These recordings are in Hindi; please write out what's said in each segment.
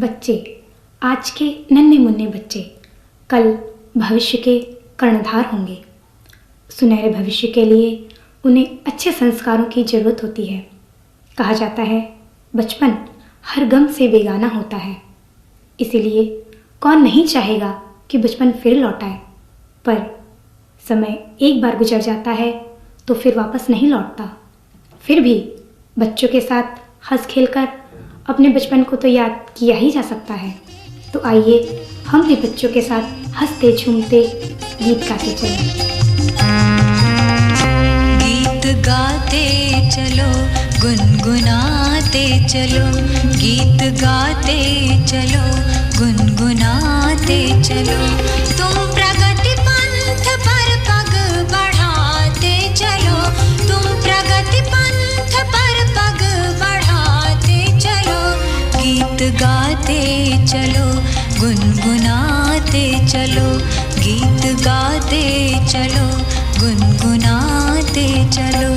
बच्चे, आज के नन्हे मुन्ने बच्चे कल भविष्य के कर्णधार होंगे। सुनहरे भविष्य के लिए उन्हें अच्छे संस्कारों की ज़रूरत होती है। कहा जाता है बचपन हर गम से बेगाना होता है, इसीलिए कौन नहीं चाहेगा कि बचपन फिर लौट आए। पर समय एक बार गुजर जाता है तो फिर वापस नहीं लौटता। फिर भी बच्चों के साथ हंस खेलकर अपने बचपन को तो याद किया ही जा सकता है। तो आइए हम भी बच्चों के साथ हंसते झूमते गीत गाते चलें। गीत गाते चलो, गुनगुनाते चलो, गीत गाते चलो, गुनगुनाते चलो। तुम प्रगति पंथ पर पग बढ़ाते चलो, तुम प्रगति पंथ पर पग बढ़ाते चलो। गीत गाते चलो, गुनगुनाते चलो, गीत गाते चलो, गुनगुनाते चलो।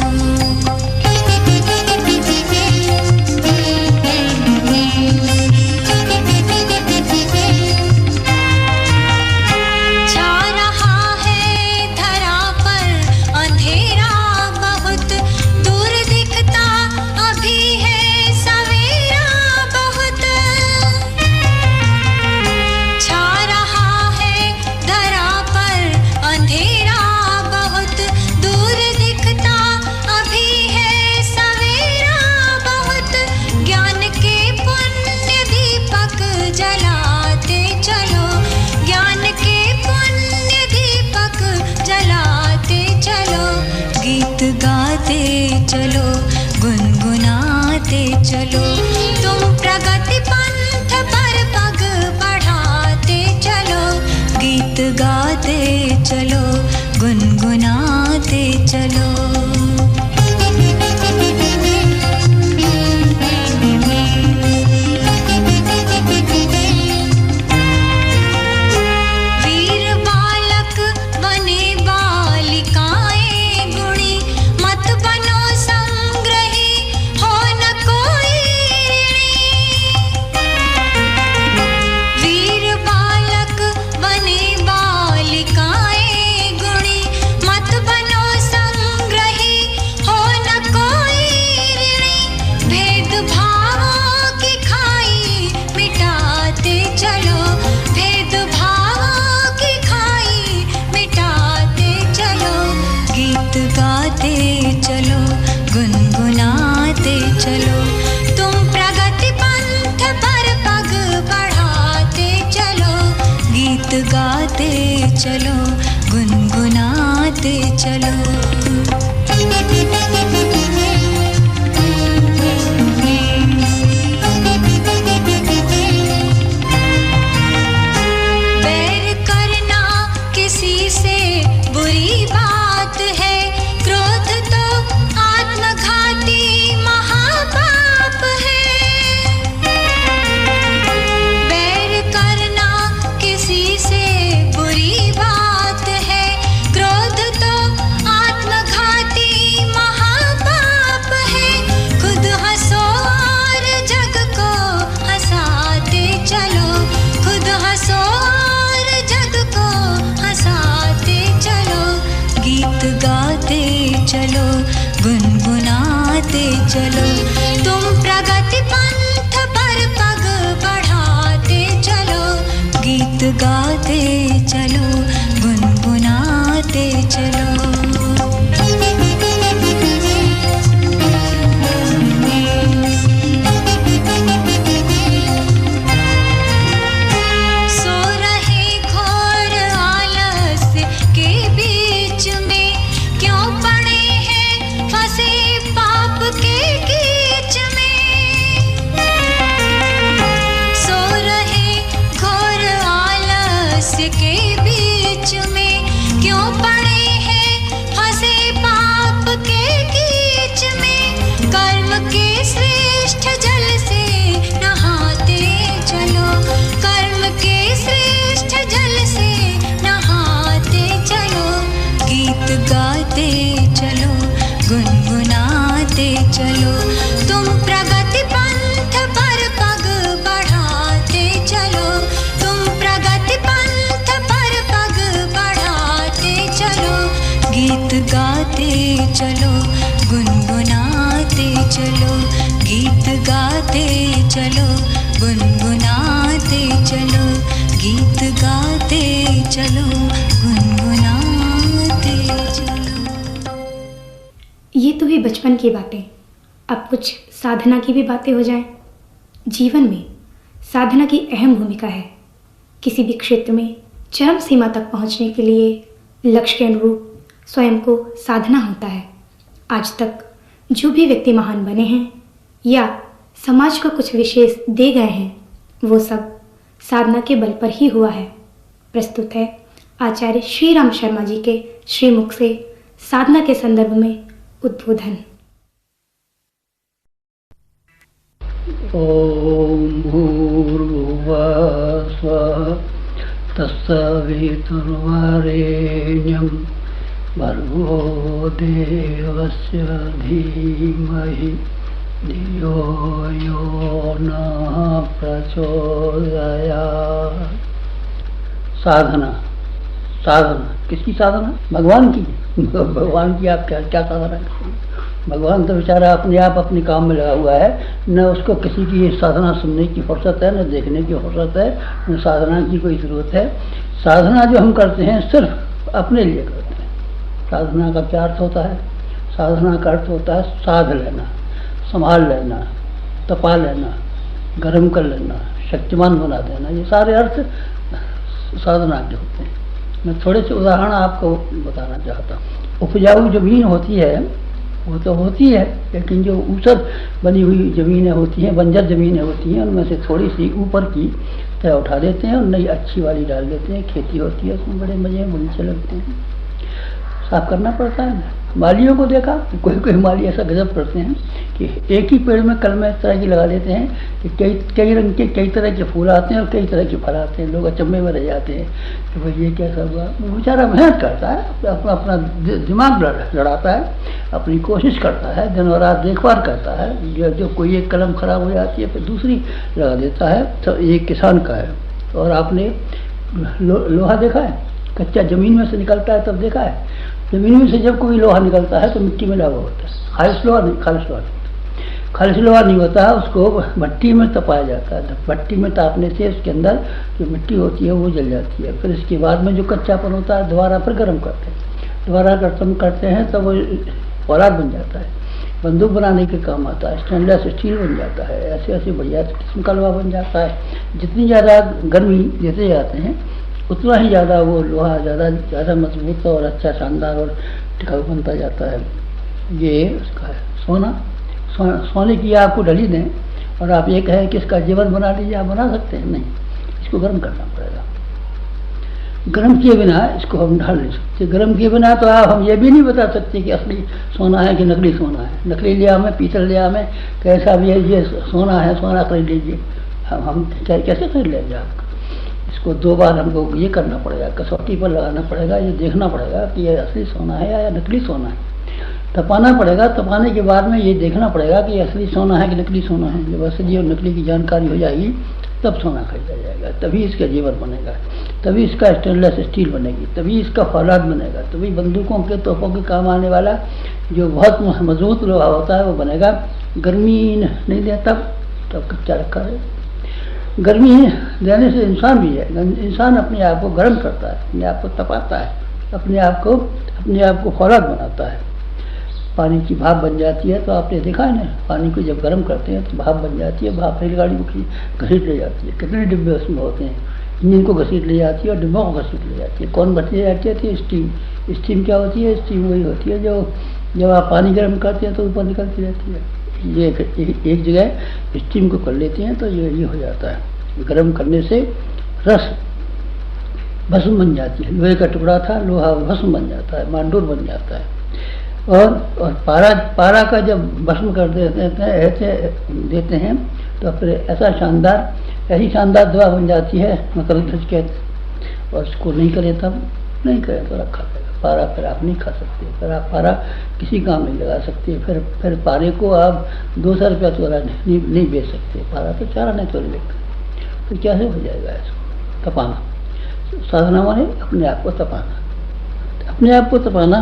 गीत गाते चलो, गुनगुनाते चलो, तुम प्रगति पंथ पर पग बढ़ाते चलो। गीत गाते चलो, गुनगुनाते चलो। चलो, गुनगुनाते चलो, तुम प्रगति पंथ पर पग बढ़ाते चलो। गीत गाते चलो, गुनगुनाते चलो। बैर करना किसी से बुरी बात है, क्रोध तो आत्मघाती महापाप है। बैर करना किसी से बुरी बात है, क्रोध तो आत्मघाती महापाप है। खुद हंसो और जग को हंसाते चलो, खुद हंसो और जग को हंसाते चलो। गीत गाते चलो, गुनगुनाते चलो, तुम प्रगति पंथ पर पग बढ़ाते चलो। गीत गाते चलो, गुनगुनाते चलो। के बीच में क्यों पड़े हैं फंसे पाप के कीच में। कर्म के श्रेष्ठ जल से नहाते चलो, कर्म के श्रेष्ठ जल से नहाते चलो। गीत गाते चलो, गुनगुनाते चलो, तुम प्रगति पंथ पर पग बढ़ाते चलो, गुनगुनाते चलो, गीत गाते चलो, गुनगुनाते चलो, गीत गाते चलो, गुनगुनाते चलो। ये तो हुई बचपन की बातें। अब कुछ साधना की भी बातें हो जाएं। जीवन में साधना की अहम भूमिका है। किसी भी क्षेत्र में चरम सीमा तक पहुंचने के लिए लक्ष्य के अनुरूप स्वयं को साधना होता है। आज तक जो भी व्यक्ति महान बने हैं या समाज को कुछ विशेष दे गए हैं, वो सब साधना के बल पर ही हुआ है। प्रस्तुत है आचार्य श्री राम शर्मा जी के श्रीमुख से साधना के संदर्भ में उद्बोधन। ओम भूर्भुवः स्वः तत्सवितुर्वरेण्यं भर्गो देवस्य धीमहि धियो यो नः प्रचोदयात्। साधना, साधना किसकी साधना? भगवान की। भगवान की आप क्या क्या साधना करते हैं? भगवान तो बेचारा अपने आप अपने काम में लगा हुआ है, न उसको किसी की साधना सुनने की फुर्सत है, न देखने की फुर्सत है, न साधना की कोई ज़रूरत है। साधना जो हम करते हैं सिर्फ अपने लिए करते हैं। साधना का क्या अर्थ होता है? साधना का अर्थ होता है साध लेना, संभाल लेना, तपा लेना, गर्म कर लेना, शक्तिमान बना देना। ये सारे अर्थ साधना के होते हैं। मैं थोड़े से उदाहरण आपको बताना चाहता हूँ। उपजाऊ ज़मीन होती है, वो तो होती है, लेकिन जो ऊसर बनी हुई ज़मीनें होती हैं, बंजर ज़मीनें होती हैं, उनमें से थोड़ी सी ऊपर की तय उठा देते हैं और नई अच्छी वाली डाल देते हैं। खेती होती है, उसमें बड़े मज़े बगीचे लगते हैं। साफ करना पड़ता है। मालियों को देखा, कोई कोई माली ऐसा गजब करते हैं कि एक ही पेड़ में कलमें इस तरह की लगा देते हैं कि कई रंग के कई तरह के फूल आते हैं और कई तरह के फल आते हैं। लोग अचंभे में रह जाते हैं कि भाई ये कैसा हुआ। वो बेचारा मेहनत करता है, अपना दिमाग लड़ाता है, अपनी कोशिश करता है, दिन और रात देखभाल करता है। जो कोई एक कलम खराब हो जाती है फिर दूसरी लगा देता है। तो ये किसान का है। और आपने लोहा देखा है? कच्चा ज़मीन में से निकलता है तब देखा है? ज़मीन में से जब कोई लोहा निकलता है तो मिट्टी में लगा होता है। खालिश लोहा नहीं, खालिश लोहा नहीं होता है। उसको भट्टी में तपाया जाता है। भट्टी में तापने से उसके अंदर जो मिट्टी होती है वो जल जाती है। फिर इसके बाद में जो कच्चापन होता है दोबारा फिर गर्म करते हैं। दोबारा गर्म करते हैं तो वो औलाद बन जाता है, बंदूक बनाने के काम आता है, स्टेनलेस स्टील बन जाता है। ऐसे ऐसे बढ़िया किस्म का लोहा बन जाता है। जितनी ज़्यादा गर्मी देते जाते हैं उतना ही ज़्यादा वो लोहा ज़्यादा मजबूत और अच्छा, शानदार और टिकाऊ बनता जाता है। ये उसका है सोना। सोने की आपको ढली दें और आप ये कहें कि इसका जेवर बना लीजिए, आप बना सकते हैं? नहीं, इसको गर्म करना पड़ेगा। गर्म किए बिना इसको हम ढाल नहीं सकते। गर्म किए बिना तो हम ये भी नहीं बता सकते कि असली सोना है कि नकली सोना है। नकली लिया में, पीतल लिया में, कैसा भी है, ये सोना है, सोना खरीद लीजिए। हम कैसे खरीद लेंगे आपका? इसको 2 बार हमको ये करना पड़ेगा, कसौटी पर लगाना पड़ेगा, ये देखना पड़ेगा कि ये असली सोना है या नकली सोना है। तपाना पड़ेगा। तपाने के बाद में ये देखना पड़ेगा कि असली सोना है कि नकली सोना है। जब असली और नकली की जानकारी हो जाएगी तब सोना खरीदा जाएगा, तभी इसका जेवर बनेगा, तभी इसका स्टेनलेस स्टील बनेगी, तभी इसका फौलाद बनेगा, तभी बंदूकों के तोपों के काम आने वाला जो बहुत मजबूत लोहा होता है वो बनेगा। गर्मी नहीं देता तब कच्चा रखा है। गर्मी देने से इंसान भी है, इंसान अपने आप को गर्म करता है, अपने आप को तपाता है, अपने आप को फौलाद बनाता है। पानी की भाप बन जाती है तो आपने देखा है ना, पानी को जब गर्म करते हैं तो भाप बन जाती है। भाप रेलगाड़ी को घसीट ले जाती है। कितने डिब्बे उसमें होते हैं, इंजन को घसीट ले जाती है और डिब्बों को घसीट ले जाती है। कौन भरती जाती है? स्टीम। स्टीम क्या होती है? स्टीम वही होती है जो जब आप पानी गर्म करते हैं तो ऊपर निकलती रहती है। ये एक जगह स्टीम को कर लेते हैं तो ये हो जाता है। गर्म करने से रस भस्म बन जाती है। लोहे का टुकड़ा था, लोहा भस्म बन जाता है, मांडूर बन जाता है। और पारा का जब भस्म कर देते हैं तो फिर ऐसी शानदार दवा बन जाती है, मतलब कहते। और उसको नहीं करे तब नहीं करे तो रखा जाएगा। पारा फिर आप नहीं खा सकते, फिर आप पारा किसी काम नहीं लगा सकते। फिर पारे को आप 200 रुपया तोला नहीं बेच सकते। पारा तो चारा नहीं तोले लेते, तो कैसे हो जाएगा? इसको तपाना। साधना माने अपने आप को तपाना। अपने आप को तपाना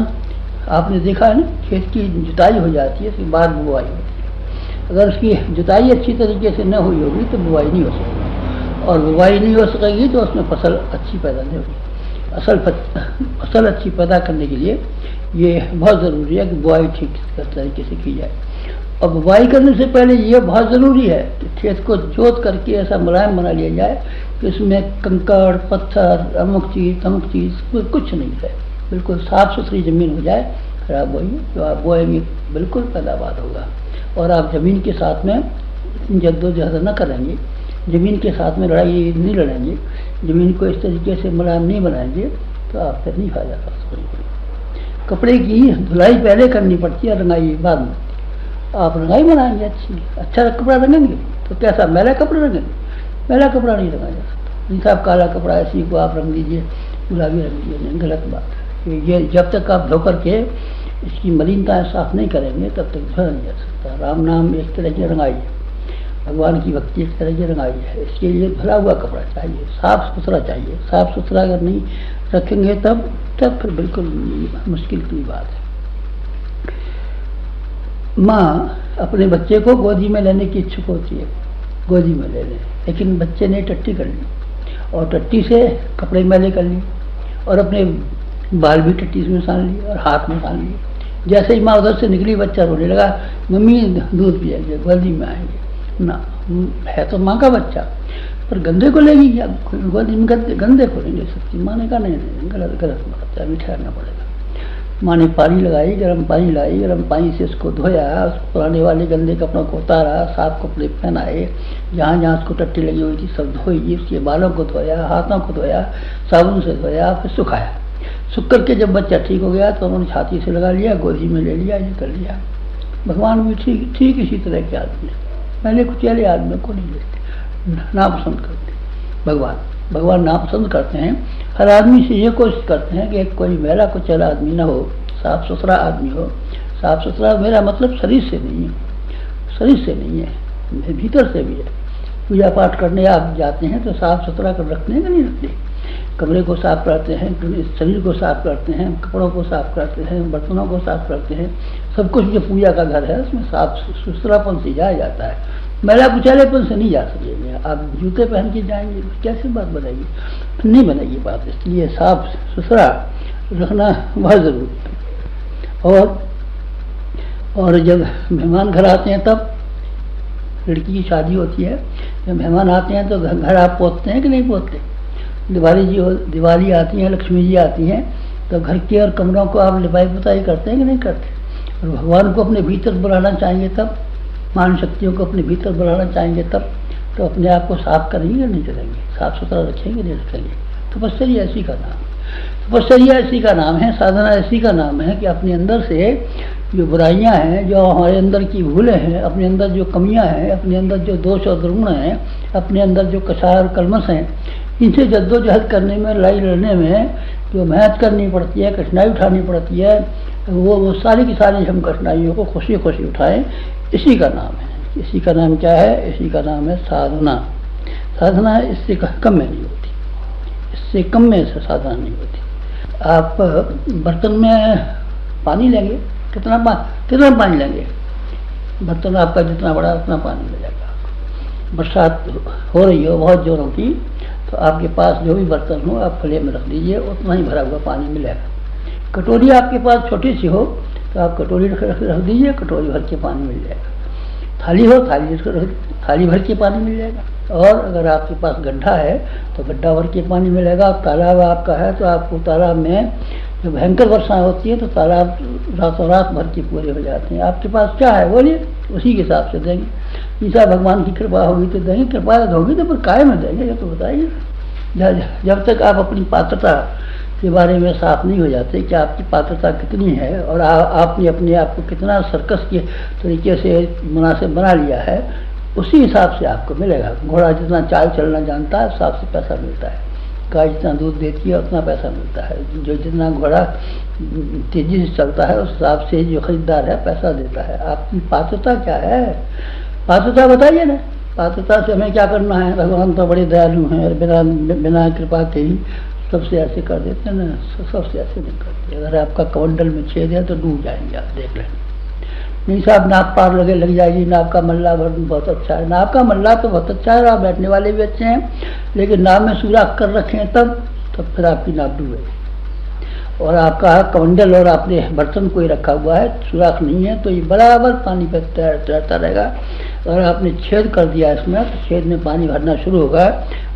आपने देखा है ना, खेत की जुताई हो जाती है, उसके बाद बुआई होती है। अगर उसकी जुताई अच्छी तरीके से न हुई होगी तो बुआई नहीं हो सकेगी, और बुआई नहीं हो सकेगी तो उसमें फसल अच्छी पैदा नहीं होगी। फसल अच्छी पैदा करने के लिए ये बहुत ज़रूरी है कि बुआई ठीक तरीके से की जाए। और बुआई करने से पहले ये बहुत ज़रूरी है कि खेत को जोत करके ऐसा मुलायम बना लिया जाए कि उसमें कंकड़ पत्थर अमुक चीज़ कुछ नहीं है, बिल्कुल साफ़ सुथरी ज़मीन हो जाए, खराब बोएंगे तो आप बोएंगे बिल्कुल पैदावार होगा। और आप ज़मीन के साथ में जद्दोजहद न करेंगे, ज़मीन के साथ में लड़ाई नहीं लड़ेंगे, ज़मीन को इस तरीके से मुलायम नहीं बनाएंगे तो आप फिर नहीं फायदा कर सकेंगे। कपड़े की धुलाई पहले करनी पड़ती है, रंगाई बाद में। आप रंगाई बनाएंगे अच्छी, अच्छा कपड़ा रंगेंगे तो कैसा, मैला कपड़ा रंगेंगे, मैला कपड़ा नहीं रंगा जा सकता। नहीं साहब काला कपड़ा ऐसी को आप रंग लीजिए, गुलाबी रंग लीजिए, नहीं, गलत बात है। ये जब तक आप धो करके इसकी मलिनता साफ नहीं करेंगे तब तक धोया नहीं जा सकता। राम नाम एक तरह की रंगाई है, भगवान की भक्ति एक तरह की रंगाई है। इसके लिए धुला हुआ कपड़ा चाहिए, साफ सुथरा चाहिए। साफ सुथरा अगर नहीं रखेंगे तब फिर बिल्कुल मुश्किल की बात है। माँ अपने बच्चे को गोदी में लेने की इच्छुक होती है, गोदी में ले लें, लेकिन बच्चे ने टट्टी कर ली और टट्टी से कपड़े मैले कर लिए और अपने बाल भी टट्टी में सान लिए और हाथ में सान लिए। जैसे ही माँ उधर से निकली बच्चा रोने लगा, मम्मी दूध पिएंगे, गोदी में आएंगे ना, है तो माँ का बच्चा पर गंदे को लेगी क्या, गोदी में गंदे को नहीं ले सकती। माँ ने कहा नहीं गलत बात है, अभी ठहरना पड़ेगा। माँ ने पानी लगाई, गर्म पानी लाई, गर्म पानी से उसको धोया, उस पुराने वाले गंदे कपड़ों को उतारा, साफ कपड़े पहनाए, जहाँ जहाँ उसको टट्टी लगी हुई थी सब धोई, उसके बालों को धोया, हाथों को धोया, साबुन से धोया, फिर सुखाया। सूख करके जब बच्चा ठीक हो गया तो उन्होंने छाती से लगा लिया, गोदी में ले लिया, ये कर लिया। भगवान भी ठीक इसी तरह के आदमी है, पहले कुचेले आदमी को नहीं लेते, नापसंद करते। भगवान नापसंद करते हैं। हर आदमी से ये कोशिश करते हैं कि कोई मैला कुचेला आदमी ना हो, साफ सुथरा आदमी हो। साफ सुथरा मेरा मतलब शरीर से नहीं है, शरीर से नहीं है, भीतर से भी है। पूजा पाठ करने आप जाते हैं तो साफ सुथरा कर रखते हैं कि नहीं रखते, कमरे को साफ करते हैं, शरीर को साफ करते हैं, कपड़ों को साफ करते हैं, बर्तनों को साफ करते हैं, सब कुछ जो पूजा का घर है उसमें साफ सुथरापन से जाया जाता है, मैला कुचैलेपन से नहीं जा सकेंगे। आप जूते पहन के जाएंगे कैसे बात बनेगी, नहीं बनेगी बात। इसलिए साफ सुथरा रखना बहुत ज़रूरी है। और जब मेहमान घर आते हैं तब लड़की की शादी होती है, जब मेहमान आते हैं तो घर आप पोतते हैं कि नहीं पोतते। दिवाली आती है, लक्ष्मी जी आती हैं तो घर के और कमरों को आप लिपाई पुताई करते हैं कि नहीं करते। और भगवान को अपने भीतर बुलाना चाहेंगे तब, मान शक्तियों को अपने भीतर बुलाना चाहेंगे तब तो अपने आप को साफ करेंगे या नहीं करेंगे, साफ सुथरा रखेंगे नहीं रखेंगे। तपस्या इसी का नाम है, तपस्या इसी का नाम है, साधना इसी का नाम है कि अपने अंदर से जो बुराइयां हैं, जो हमारे अंदर की भूलें हैं, अपने अंदर जो कमियां हैं, अपने अंदर जो दोष और दुर्गुण हैं, अपने अंदर जो कसार और कलमश हैं, इनसे जद्दोजहद करने में, लड़ाई लड़ने में जो मेहनत करनी पड़ती है, कठिनाई उठानी पड़ती है, वो सारी की सारी हम कठिनाइयों को खुशी खुशी उठाएं, इसी का नाम है। इसी का नाम क्या है, इसी का नाम है साधना। साधना इससे कम में नहीं होती, इससे कम में से साधना नहीं होती। आप बर्तन में पानी लेंगे, कितना पानी लेंगे, बर्तन आपका जितना बड़ा उतना पानी ले जाएगा। बरसात हो रही हो बहुत जोरों की तो आपके पास जो भी बर्तन हो आप खुले में रख दीजिए, उतना ही भरा हुआ पानी मिलेगा। कटोरी आपके पास छोटी सी हो तो आप कटोरी रख दीजिए, कटोरी भर के पानी मिल जाएगा। थाली हो, थाली भर के पानी मिल जाएगा। और अगर आपके पास गड्ढा है तो गड्ढा भर के पानी मिलेगा। तालाब आपका है तो आपको तालाब में जब भयंकर वर्षा होती है तो तालाब रातों रात भर के पूरे हो जाते हैं। आपके पास क्या है बोलिए, उसी के हिसाब से देंगे। ईसा भगवान की कृपा होगी तो देंगे, कृपा होगी तो फिर काय में देंगे, ये तो बताइए। जब तक आप अपनी पात्रता के बारे में साफ नहीं हो जाते कि आपकी पात्रता कितनी है और आपने अपने आप को कितना सर्कस के तरीके से मुनासिब बना लिया है, उसी हिसाब से आपको मिलेगा। घोड़ा जितना चाल चलना जानता है उस हिसाब से पैसा मिलता है, गाय जितना दूध देती है उतना पैसा मिलता है। जो जितना घोड़ा तेजी से चलता है उस हिसाब से जो खरीदार है पैसा देता है। आपकी पात्रता क्या है, पात्रता बताइए ना। पात्रता से हमें क्या करना है, भगवान तो बड़े दयालु हैं और बिना कृपा के ही सबसे ऐसे कर देते हैं ना, सबसे ऐसे नहीं करते। अगर आपका कमंडल में छेद है तो डूब जाएंगे, आप देख लें। नहीं साहब नाक पार लग जाएगी, नाक का मल्ला बहुत अच्छा है, नाक का मल्ला तो बहुत अच्छा है, आप बैठने वाले भी अच्छे हैं, लेकिन नाक में सुराख कर रखे हैं तब फिर आपकी नाक डूबेगी। और आपका कमंडल और आपने बर्तन कोई रखा हुआ है, सुराख नहीं है, तो ये बराबर पानी पे तैरता रहेगा। अगर आपने छेद कर दिया इसमें तो छेद में पानी भरना शुरू होगा,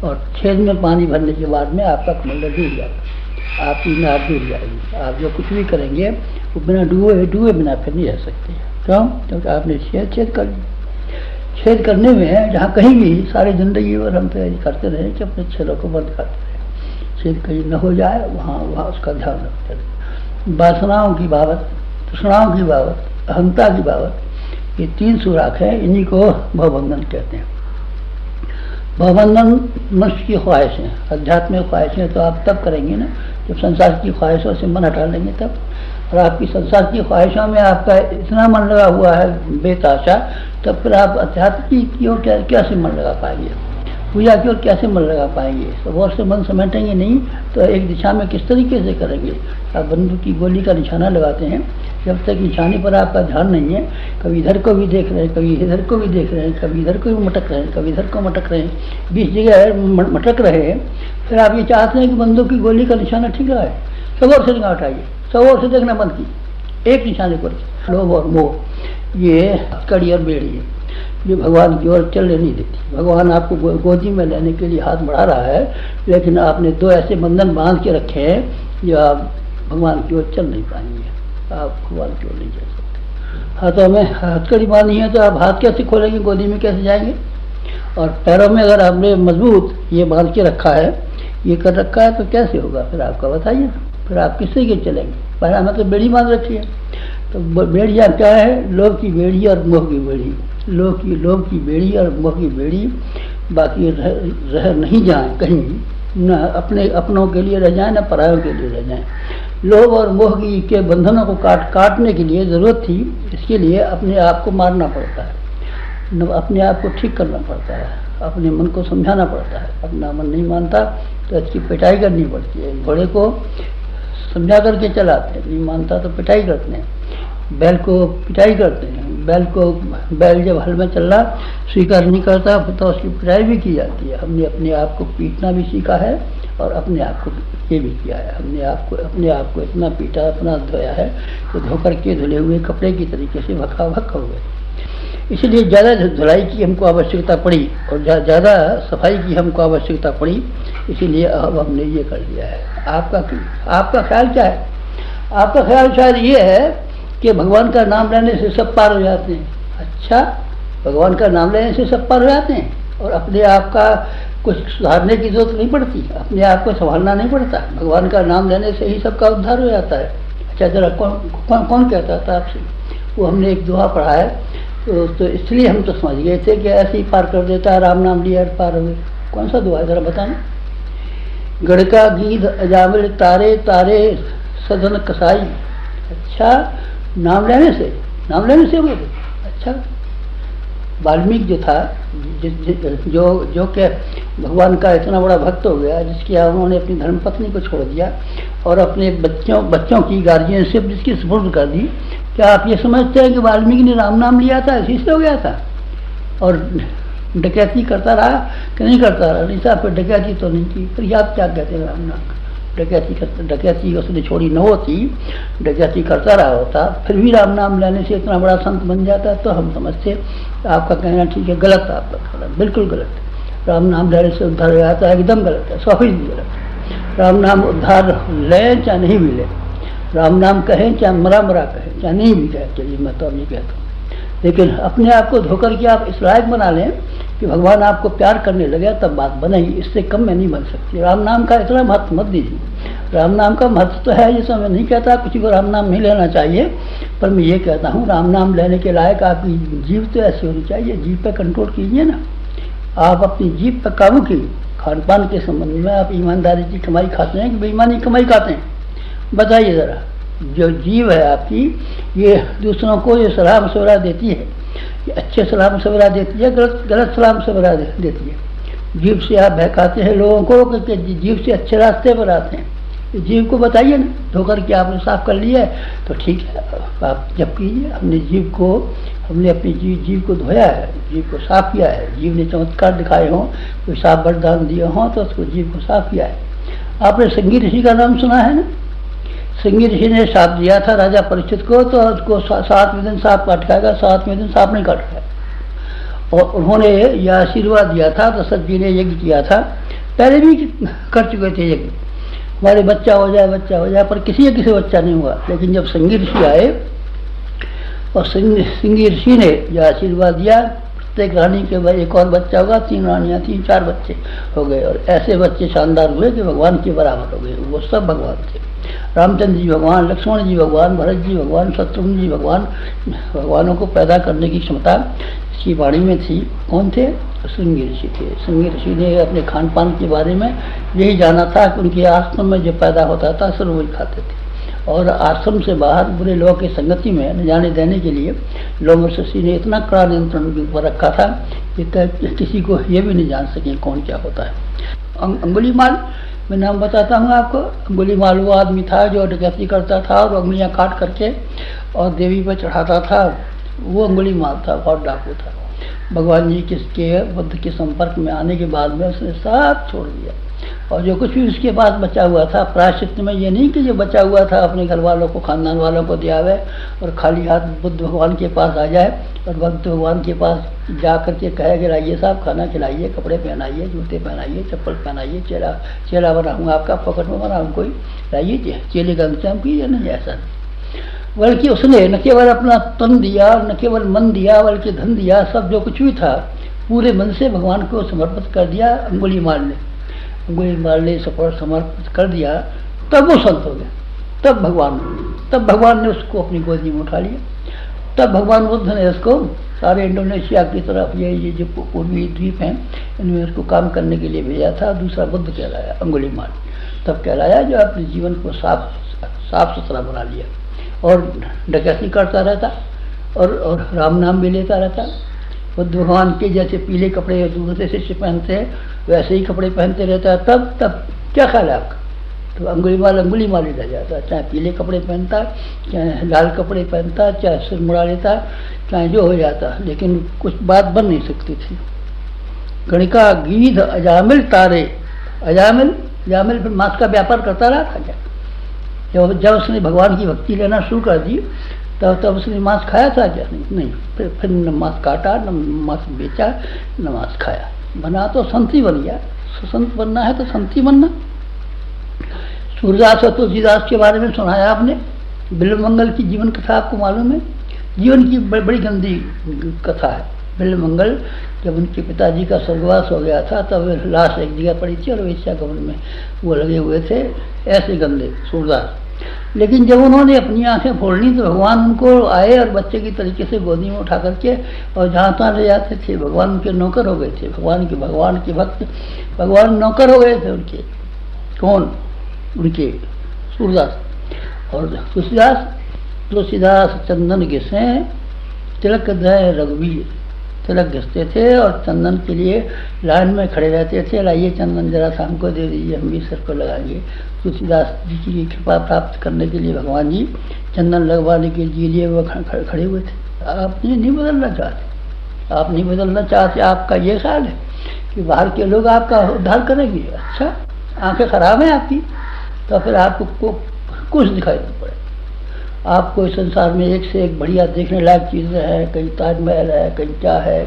और छेद में पानी भरने के बाद में आपका कमंडल डूब जाएगा, आपकी नाक डूब जाएगी। आप जो कुछ भी करेंगे वो बिना डूबे बिना फिर नहीं रह सकते। क्यों? क्योंकि आपने छेद कर दिया। छेद करने में जहाँ कहीं भी सारी जिंदगी भर हम तैयारी करते रहे कि अपने छेदों को बंद करते रहे, छेद कहीं न हो जाए, वहाँ उसका ध्यान रखते रहे। वासनाओं की बाबत, तृष्णाओं की बाबत, अहंता की बाबत, ये 3 सुराख हैं, इन्हीं को भवबंधन कहते हैं। भवबंधन मनुष्य की ख्वाहिशें, आध्यात्मिक ख्वाहिशें तो आप तब करेंगे ना जब संसार की ख्वाहिशों से मन हटा लेंगे तब। और आपकी संसार की ख्वाहिशों में आपका इतना मन लगा हुआ है बेताशा, तब फिर आप अध्यात्म की ओर कैसे मन लगा पाएंगे, पूजा की ओर कैसे मन लगा पाएंगे। सब ओर से मन समेटेंगे नहीं तो एक दिशा में किस तरीके से करेंगे। आप बंदूक की गोली का निशाना लगाते हैं, जब तक निशाने पर आपका ध्यान नहीं है, कभी इधर को भी देख रहे हैं, कभी इधर को भी देख रहे हैं, कभी इधर को भी मटक रहे हैं, कभी इधर को मटक रहे हैं, 20 जगह मटक रहे हैं, फिर आप ये चाहते हैं कि बंदूक की गोली का निशाना ठीक रहा है, सब ओर से निगाह उठाइए, सब ओर से देखना बंद कीजिए, एक निशाने पर। लोभ और मोह ये कड़ी और बेड़ी है, ये भगवान की ओर चलने नहीं देती। भगवान आपको गोदी में लेने के लिए हाथ बढ़ा रहा है, लेकिन आपने 2 ऐसे बंधन बांध के रखे हैं जो आप भगवान की ओर चल नहीं पाएंगे, आप भगवान की ओर नहीं जा सकते। हाथों में हथकड़ी बांधी है तो आप हाथ कैसे खोलेंगे, गोदी में कैसे जाएंगे। और पैरों में अगर आपने मजबूत ये बांध के रखा है, ये कर रखा है, तो कैसे होगा फिर आपका, बताइए। फिर आप किससे के चलेंगे। पैरों में तो बेड़ी बांध रखी है, तो बेड़ियाँ क्या है, लोभ की बेड़ी और मोह की बेड़ी। लोभ की बेड़ी और मोह की बेड़ी, बाकी रह नहीं जाए कहीं, न अपनों के लिए रह जाए, न परायों के लिए रह जाए। लोभ और मोह की के बंधनों को काटने के लिए ज़रूरत थी, इसके लिए अपने आप को मारना पड़ता है, अपने आप को ठीक करना पड़ता है, अपने मन को समझाना पड़ता है। अपना मन नहीं मानता तो इसकी पिटाई करनी पड़ती है। घोड़े को समझा करके चलाते हैं, नहीं मानता तो पिटाई करते हैं। बैल को पिटाई करते हैं, बैल जब हल में चलना स्वीकार नहीं करता तो उसकी पिटाई भी की जाती है। हमने अपने आप को पीटना भी सीखा है और अपने आप को ये भी किया है। हमने अपने आप को इतना पीटा, इतना धोया है कि धोकर के धुले हुए कपड़े की तरीके से भक्का हो गए। इसलिए ज़्यादा धुलाई की हमको आवश्यकता पड़ी और ज़्यादा सफाई की हमको आवश्यकता पड़ी, इसीलिए अब हमने ये कर लिया है। आपका ख्याल क्या है? आपका ख्याल शायद ये है कि भगवान का नाम लेने से सब पार हो जाते हैं। अच्छा, भगवान का नाम लेने से सब पार हो जाते हैं और अपने आप का कुछ सुधारने की जरूरत नहीं पड़ती, अपने आप को संभालना नहीं पड़ता, भगवान का नाम लेने से ही सबका उद्धार हो जाता है। अच्छा, जरा कौन कहता था आपसे? वो हमने एक दुआ पढ़ा है, तो इसलिए हम तो समझ गए थे कि ऐसे ही पार कर देता है, राम नाम लिया पार हो गए। कौन सा दुआ है जरा बताना? गढ़का गीध अजामिल तारे तारे सदन कसाई। अच्छा, नाम लेने से हुए थे। अच्छा, वाल्मीकि जो था, जो कि भगवान का इतना बड़ा भक्त हो गया, जिसकी उन्होंने अपनी धर्मपत्नी को छोड़ दिया और अपने बच्चों की गार्जियनशिप जिसकी सुपुर्द कर दी। क्या आप ये समझते हैं कि वाल्मीकि ने राम नाम लिया था इसी से हो गया था और डकैती करता रहा कि नहीं करता रहा? नहीं साहब, फिर डकैती तो नहीं की। फिर आप क्या कहते हैं राम नाम? डकैती उसने छोड़ी न होती, डकैती करता रहा होता, फिर भी राम नाम लेने से इतना बड़ा संत बन जाता, तो हम समझते आपका कहना ठीक है। गलत है आपका कहना, बिल्कुल गलत है। राम नाम लेने से उद्धार हो जाता है, एकदम गलत है, 100% गलत है। राम नाम उद्धार लें चाहे नहीं भी लें, राम नाम कहें चाहे मरा कहें, चाहे नहीं भी कहें, चलिए मैं तो नहीं कहता हूँ, लेकिन अपने आप को धोकर के आप इस लायक बना लें कि भगवान आपको प्यार करने लगे, तब बात बनेगी। इससे कम में नहीं बन सकती। राम नाम का इतना महत्व मत दीजिए। राम नाम का महत्व तो है, जैसा मैं नहीं कहता किसी को राम नाम नहीं लेना चाहिए, पर मैं ये कहता हूँ राम नाम लेने के लायक आपकी जीभ तो ऐसी होनी चाहिए। जीभ पे कंट्रोल कीजिए ना, आप अपनी जीभ पर काबू कीजिए। खान पान के संबंध में आप ईमानदारी की कमाई खाते हैं कि बेईमानी कमाई खाते हैं? बताइए ज़रा। जो जीव है आपकी, ये दूसरों को ये सलाह मशवरा देती है, ये अच्छे सलाह मशवरा देती है, गलत सलाह मशवरा देती है। जीभ से आप बहकाते हैं लोगों को कि जीभ से अच्छे रास्ते पर आते हैं। जीभ को बताइए ना, धोकर के आपने साफ कर लिया है तो ठीक है, आप जब कीजिए। हमने अपनी जीभ को धोया है, जीभ को साफ किया है, जीभ ने चमत्कार दिखाए हों, कोई साफ वरदान दिए हों तो उसको जीभ को साफ किया है। आपने संगी ऋषि का नाम सुना है ना? संगी ऋषि ने साप दिया था राजा परीक्षित को, तो उसको 7वें दिन सांप काट खाएगा, 7वें दिन सांप नहीं काट खाएगा। और उन्होंने यह आशीर्वाद दिया था, दशरथ जी ने यज्ञ किया था, पहले भी कर चुके थे यज्ञ, हमारे बच्चा हो जाए, पर किसी से बच्चा नहीं हुआ। लेकिन जब संगी ऋषि आए और संगी ऋषि ने यह आशीर्वाद दिया, प्रत्येक रानी के बाद एक और बच्चा होगा, 3 रानियां, 3-4 बच्चे हो गए, और ऐसे बच्चे शानदार हुए कि भगवान के बराबर हो गए। वो सब भगवान थे, रामचंद्र जी भगवान, लक्ष्मण जी भगवान, भरत जी भगवान, शत्रुघ्न जी भगवान। भगवानों को पैदा करने की क्षमता इसकी वाणी में थी। कौन थे? संगी ऋषि थे। संगी ऋषि ने अपने खान पान के बारे में यही जाना था कि उनके आश्रम में जो पैदा होता था सब वही खाते थे, और आश्रम से बाहर बुरे लोगों की संगति में न जाने देने के लिए लोमश ऋषि ने इतना कड़ा नियंत्रण उनके ऊपर रखा था कि किसी को ये भी नहीं जान सके कौन क्या होता है। अंगुलीमाल, मैं नाम बताता हूँ आपको। अंगुलीमाल वो आदमी था जो डकैती करता था और उंगलियाँ काट करके और देवी पर चढ़ाता था, वो अंगुलीमाल था, बहुत डाकू था। भगवान जी के बुद्ध के संपर्क में आने के बाद में उसने सब छोड़ दिया, और जो कुछ भी उसके पास बचा हुआ था प्रायश्चित में, ये नहीं कि जो बचा हुआ था अपने घर वालों को, खानदान वालों को दिया हुआ और खाली हाथ बुद्ध भगवान के पास आ जाए और बुद्ध भगवान के पास जा करके कहे कि लाइए साहब, खाना खिलाइए, कपड़े पहनाइए, जूते पहनाइए, चप्पल पहनाइए, चेला बनाऊंगा आपका, पॉकेट में बनाऊँ कोई, लाइए चेले का इंतजाम कीजिए। नहीं, ऐसा नहीं। बल्कि उसने न केवल अपना तन दिया, न केवल मन दिया, बल्कि धन दिया, सब जो कुछ भी था पूरे मन से भगवान को समर्पित कर दिया। अंगुलीमाल ने समर्पित कर दिया, तब वो संत हो गया। तब भगवान ने उसको अपनी गोदी में उठा लिया। तब भगवान बुद्ध ने उसको सारे इंडोनेशिया की तरफ, ये जो पूर्वी द्वीप हैं, इनमें उसको काम करने के लिए भेजा था। दूसरा बुद्ध कहलाया अंगुलीमाल, तब कहलाया जो अपने जीवन को साफ सुथरा बना लिया और डकैती करता रहता और राम नाम भी लेता रहता। बुद्ध भगवान के जैसे पीले कपड़े दूसरे शिष्य पहनते हैं वैसे ही कपड़े पहनते रहता है। तब क्या ख्याल है आपका? तो अंगुलीमाल ही रह जाता, चाहे पीले कपड़े पहनता, चाहे लाल कपड़े पहनता, चाहे सिर मुड़ा लेता, चाहे जो हो जाता, लेकिन कुछ बात बन नहीं सकती थी। गणिका गीध अजामिल तारे, अजामिल फिर मांस का व्यापार करता रहा था क्या? जब उसने भगवान की भक्ति लेना शुरू कर दी तब उसने मांस खाया था क्या? नहीं। फिर न मांस काटा, न मांस बेचा, न मांस खाया। बना तो संत ही बन गया। संत बनना है तो संत ही बनना। सूरदास और तुलसीदास के बारे में सुनाया आपने। बिल्वमंगल की जीवन कथा आपको मालूम है? जीवन की बड़ी गंदी कथा है। बिल्वमंगल जब उनके पिताजी का स्वर्गवास हो गया था तब लाश एक जगह पड़ी थी और वेश्या कमरे में वो लगे हुए थे, ऐसे गंदे सूरदास। लेकिन जब उन्होंने अपनी आंखें फोड़नी तो भगवान उनको आए और बच्चे की तरीके से गोदी में उठा करके और जहाँ तहाँ ले जाते थे। भगवान उनके नौकर हो गए थे, भगवान के भक्त, भगवान नौकर हो गए थे उनके। कौन? उनके सूरदास। और तुलसीदास चंदन घिसे तिलक दय रघुवीर, तिलक घिसते थे और चंदन के लिए लाइन में खड़े रहते थे। लाइए चंदन जरा सा हमको दे दीजिए, हम भी सर को लगाएंगे। तुलसीदास जी की कृपा प्राप्त करने के लिए भगवान जी चंदन लगवाने के लिए वो खड़े हुए थे। आप नहीं बदलना चाहते, आप नहीं बदलना चाहते। आपका ये ख्याल है कि बाहर के लोग आपका उद्धार करेंगे। अच्छा, आंखें खराब हैं आपकी तो फिर आपको कुछ दिखाई नहीं पड़े। आपको इस संसार में एक से एक बढ़िया देखने लायक चीज़ें हैं, कहीं ताजमहल है, कहीं क्या है,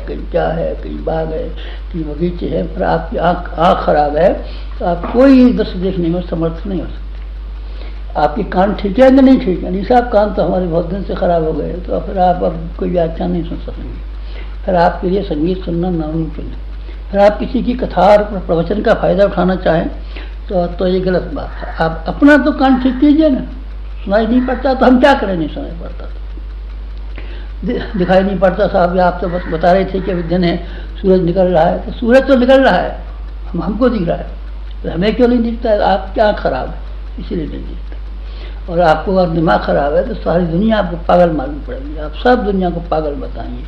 कहीं बाग है, कहीं बगीचे हैं, पर आपकी आँख खराब है तो आप कोई दृश्य देखने में समर्थ नहीं हो सकते। आपके कान ठीक है कि नहीं ठीक है? नहीं साहब, कान तो हमारे बहुत दिन से खराब हो गए, तो फिर आप अब कोई व्याख्यान नहीं सुन सकेंगे। फिर आपके लिए संगीत सुनना नामुमकिन है। फिर आप किसी की कथा और प्रवचन का फायदा उठाना चाहें तो ये गलत बात है। आप अपना तो कान ठीक कीजिए ना। सुनाई नहीं पड़ता तो हम क्या करें? नहीं सुनाई पड़ता तो दिखाई नहीं पड़ता साहब। आप तो बस बता रहे थे कि अभी दिन है, सूरज निकल रहा है, तो सूरज तो निकल रहा है, हमको दिख रहा है, तो हमें क्यों नहीं दिखता है? आप क्या खराब है, इसीलिए नहीं दिखता। और आपको अगर दिमाग खराब है तो सारी दुनिया आपको पागल मालूम पड़ेगी। आप सब दुनिया को पागल बताएंगे,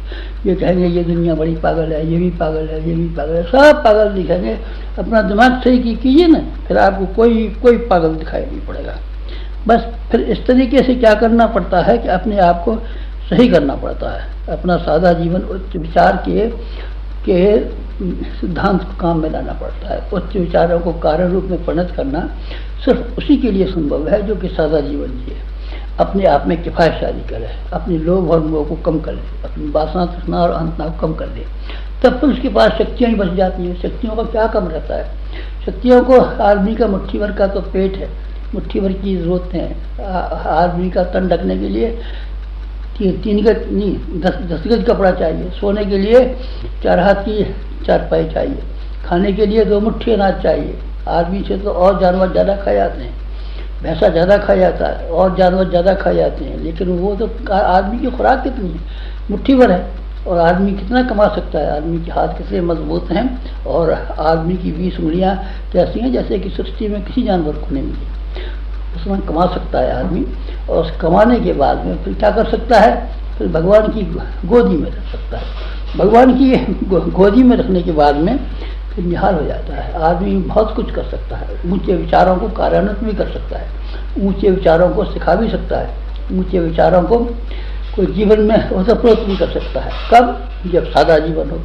ये कहेंगे ये दुनिया बड़ी पागल है, ये भी पागल है, ये भी पागल है, सब पागल दिखेंगे। अपना दिमाग सही कीजिए ना, फिर आपको कोई पागल दिखाई नहीं पड़ेगा। बस फिर इस तरीके से क्या करना पड़ता है कि अपने आप को सही करना पड़ता है, अपना सादा जीवन उच्च विचार के सिद्धांत को काम में लाना पड़ता है। उच्च विचारों को कार्य रूप में परिणत करना सिर्फ उसी के लिए संभव है जो कि सादा जीवन जिए, अपने आप में किफायतशाली करे, अपनी लोभ और मोह को कम कर ले, अपनी वासना तृष्णा और अहंता को कम कर ले, तब फिर उसके पास शक्तियाँ ही बच जाती हैं। शक्तियों का क्या कम रहता है? शक्तियों को आदमी का मुट्ठी भर का तो पेट है, मुट्ठी भर की जरूरत है। आदमी का तन ढकने के लिए 3 गज नहीं 10 गज कपड़ा चाहिए, सोने के लिए 4 हाथ की चारपाई चाहिए, खाने के लिए 2 मुट्ठी अनाज चाहिए। आदमी से तो और जानवर ज़्यादा खाए जाते हैं, भैंसा ज़्यादा खाया जाता है और जानवर ज़्यादा खाए जाते हैं, लेकिन वो तो आदमी की खुराक कितनी है? मुट्ठी भर है। और आदमी कितना कमा सकता है? आदमी के हाथ कितने मजबूत हैं और आदमी की 20 उंगलियाँ कैसी हैं जैसे कि सृष्टि में किसी जानवर को नहीं मिली। उसमें कमा सकता है आदमी, और उस कमाने के बाद में फिर क्या कर सकता है? फिर भगवान की गोदी में रख सकता है। भगवान की गोदी में रखने के बाद में फिर निहाल हो जाता है। आदमी बहुत कुछ कर सकता है, ऊंचे विचारों को कार्यान्वित भी कर सकता है, ऊंचे विचारों को सिखा भी सकता है, ऊंचे विचारों को कोई जीवन में ओतप्रोत भी कर सकता है। कब? जब सादा जीवन हो।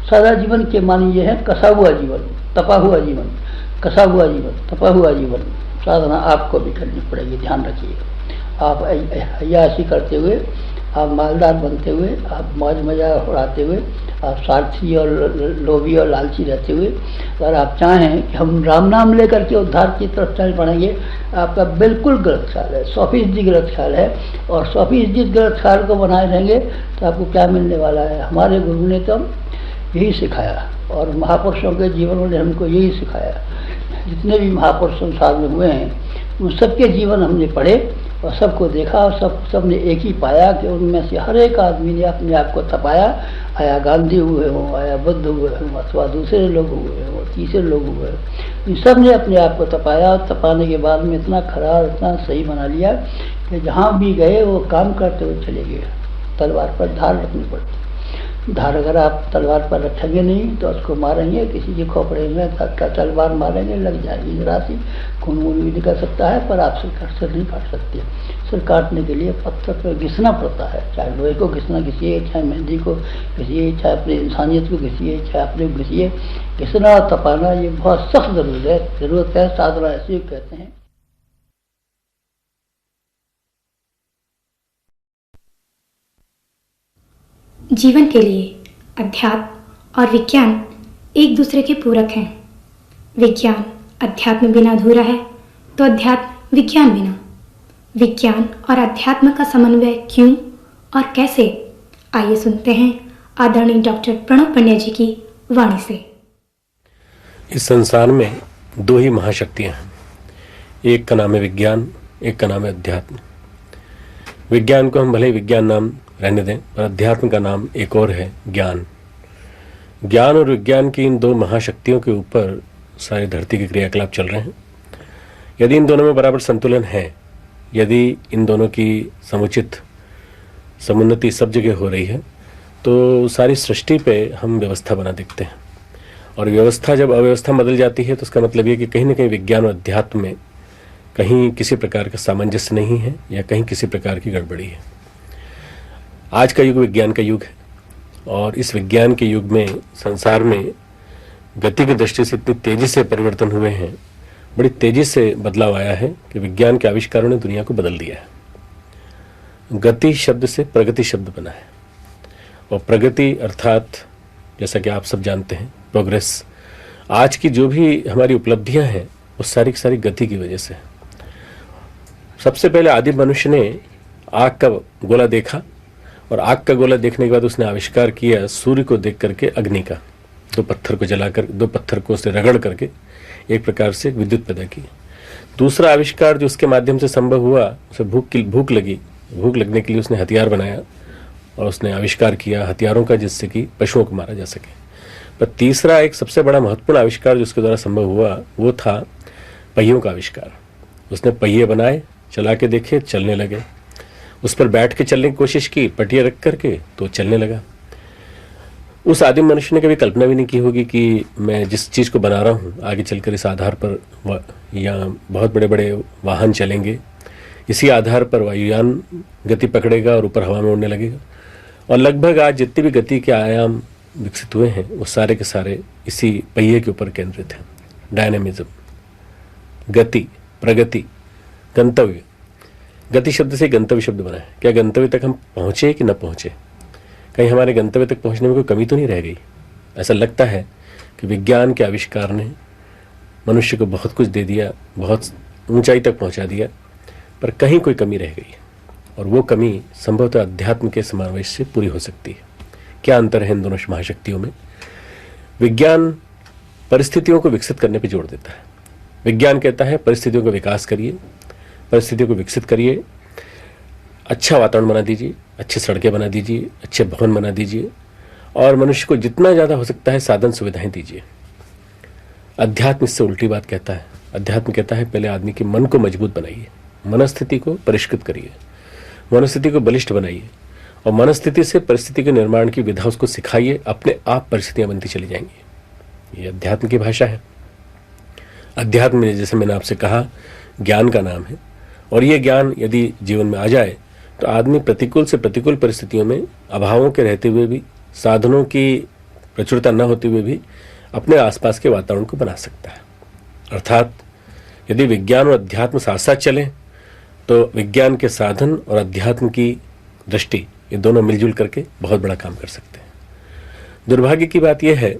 सादा जीवन के मानी ये है कसा हुआ जीवन, तपा हुआ जीवन, कसा हुआ जीवन, तपा हुआ जीवन। साधना आपको भी करनी पड़ेगी, ध्यान रखिएगा। आप अय्याशी करते हुए, आप मालदार बनते हुए, आप मौज मजा उड़ाते हुए, आप स्वार्थी और लोभी और लालची रहते हुए अगर आप चाहें कि हम राम नाम लेकर के उद्धार की तरफ चल पड़ेंगे, आपका बिल्कुल गलत ख्याल है, 100% गलत ख्याल है। और 100% गलत ख्याल को बनाए रहेंगे तो आपको क्या मिलने वाला है? हमारे गुरु ने तो यही सिखाया और महापुरुषों के जीवन ने हमको यही सिखाया। जितने भी महापुरुष संसार में हुए हैं उन सबके जीवन हमने पढ़े और सबको देखा और सबने एक ही पाया कि उनमें से हर एक आदमी ने अपने आप को तपाया। आया गांधी हुए हों, आया बुद्ध हुए हों, अथवा दूसरे लोग हुए हों, तीसरे लोग हुए हों, इन सब ने अपने आप को तपाया और तपाने के बाद में इतना खरा और इतना सही बना लिया कि जहाँ भी गए वो काम करते हुए चले गए। तलवार पर धार रखनी पड़ती, धार अगर आप तलवार पर रखेंगे नहीं तो उसको मारेंगे, किसी के खोपड़े में तलवार मारेंगे, लग जाएगी जरा सी, खून वून भी निकल सकता है, पर आप सिर नहीं काट सकते। सिर काटने के लिए पत्थर पर घिसना पड़ता है, चाहे लोहे को घिसना घिसिए, चाहे मेहंदी को घिसिए, चाहे अपनी इंसानियत को घिसिए, चाहे अपने को घिसिए। घिसना और तपाना ये बहुत सख्त जरूरत है। साधना ऐसे कहते हैं। जीवन के लिए अध्यात्म और विज्ञान एक दूसरे के पूरक हैं। विज्ञान अध्यात्म बिना अधूरा है तो अध्यात्म विज्ञान बिना। विज्ञान और अध्यात्म का समन्वय क्यों और कैसे, आइए सुनते हैं आदरणीय डॉक्टर प्रणव पंड्या जी की वाणी से। इस संसार में 2 ही महाशक्तियां हैं, एक का नाम है विज्ञान, एक का नाम है अध्यात्म। विज्ञान को हम भले विज्ञान नाम रहने दें, पर अध्यात्म का नाम एक और है, ज्ञान। ज्ञान और विज्ञान की इन 2 महाशक्तियों के ऊपर सारी धरती के क्रियाकलाप चल रहे हैं। यदि इन दोनों में बराबर संतुलन है, यदि इन दोनों की समुचित समुन्नति सब जगह हो रही है, तो सारी सृष्टि पे हम व्यवस्था बना देखते हैं। और व्यवस्था जब अव्यवस्था बदल जाती है तो उसका मतलब ये कि कहीं ना कहीं विज्ञान और अध्यात्म में कहीं किसी प्रकार का सामंजस्य नहीं है या कहीं किसी प्रकार की गड़बड़ी है। आज का युग विज्ञान का युग है और इस विज्ञान के युग में संसार में गति की दृष्टि से इतनी तेजी से परिवर्तन हुए हैं, बड़ी तेजी से बदलाव आया है कि विज्ञान के आविष्कारों ने दुनिया को बदल दिया है। गति शब्द से प्रगति शब्द बना है और प्रगति अर्थात जैसा कि आप सब जानते हैं प्रोग्रेस। आज की जो भी हमारी उपलब्धियां हैं वो सारी की सारी गति की वजह से। सबसे पहले आदि मनुष्य ने आग का गोला देखा और आग का गोला देखने के बाद उसने आविष्कार किया सूर्य को देख करके अग्नि का। 2 पत्थर को जलाकर 2 पत्थर को उसने रगड़ करके एक प्रकार से विद्युत पैदा की। दूसरा आविष्कार जो उसके माध्यम से संभव हुआ, उसे भूख लगी। भूख लगने के लिए उसने हथियार बनाया और उसने आविष्कार किया हथियारों का जिससे कि पशुओं को मारा जा सके। पर तीसरा एक सबसे बड़ा महत्वपूर्ण आविष्कार जो उसके द्वारा संभव हुआ वो था पहियों का आविष्कार। उसने पहिए बनाए चला के देखे, चलने लगे। उस पर बैठ के चलने की कोशिश की, पटिया रख करके, तो चलने लगा। उस आदिम मनुष्य ने कभी कल्पना भी नहीं की होगी कि मैं जिस चीज़ को बना रहा हूँ आगे चलकर इस आधार पर या बहुत बड़े बड़े वाहन चलेंगे, इसी आधार पर वायुयान गति पकड़ेगा और ऊपर हवा में उड़ने लगेगा। और लगभग आज जितनी भी गति के आयाम विकसित हुए हैं वो सारे के सारे इसी पहिए के ऊपर केंद्रित हैं। डायनेमिज्म, गति, प्रगति, गंतव्य। गति शब्द से गंतव्य शब्द बना है। क्या गंतव्य तक हम पहुंचे कि न पहुंचे, कहीं हमारे गंतव्य तक पहुंचने में कोई कमी तो नहीं रह गई? ऐसा लगता है कि विज्ञान के आविष्कार ने मनुष्य को बहुत कुछ दे दिया, बहुत ऊंचाई तक पहुंचा दिया, पर कहीं कोई कमी रह गई, और वो कमी संभवतः अध्यात्म के समावेश से पूरी हो सकती है। क्या अंतर है इन दोनों महाशक्तियों में? विज्ञान परिस्थितियों को विकसित करने पर जोर देता है। विज्ञान कहता है परिस्थितियों का विकास करिए, परिस्थितियों को विकसित करिए, अच्छा वातावरण बना दीजिए, अच्छी सड़कें बना दीजिए, अच्छे भवन बना दीजिए, और मनुष्य को जितना ज़्यादा हो सकता है साधन सुविधाएं दीजिए। अध्यात्म इससे उल्टी बात कहता है। अध्यात्म कहता है पहले आदमी के मन को मजबूत बनाइए, मनस्थिति को परिष्कृत करिए, मनस्थिति को बलिष्ठ बनाइए, और मनस्थिति से परिस्थिति के निर्माण की विधा उसको सिखाइए। अपने आप परिस्थितियां बनती चली जाएंगी। ये अध्यात्म की भाषा है। अध्यात्म में, जैसे मैंने आपसे कहा, ज्ञान का नाम है, और ये ज्ञान यदि जीवन में आ जाए तो आदमी प्रतिकूल से प्रतिकूल परिस्थितियों में अभावों के रहते हुए भी, साधनों की प्रचुरता न होते हुए भी अपने आसपास के वातावरण को बना सकता है। अर्थात यदि विज्ञान और अध्यात्म साथ साथ चलें तो विज्ञान के साधन और अध्यात्म की दृष्टि, ये दोनों मिलजुल करके बहुत बड़ा काम कर सकते हैं। दुर्भाग्य की बात यह है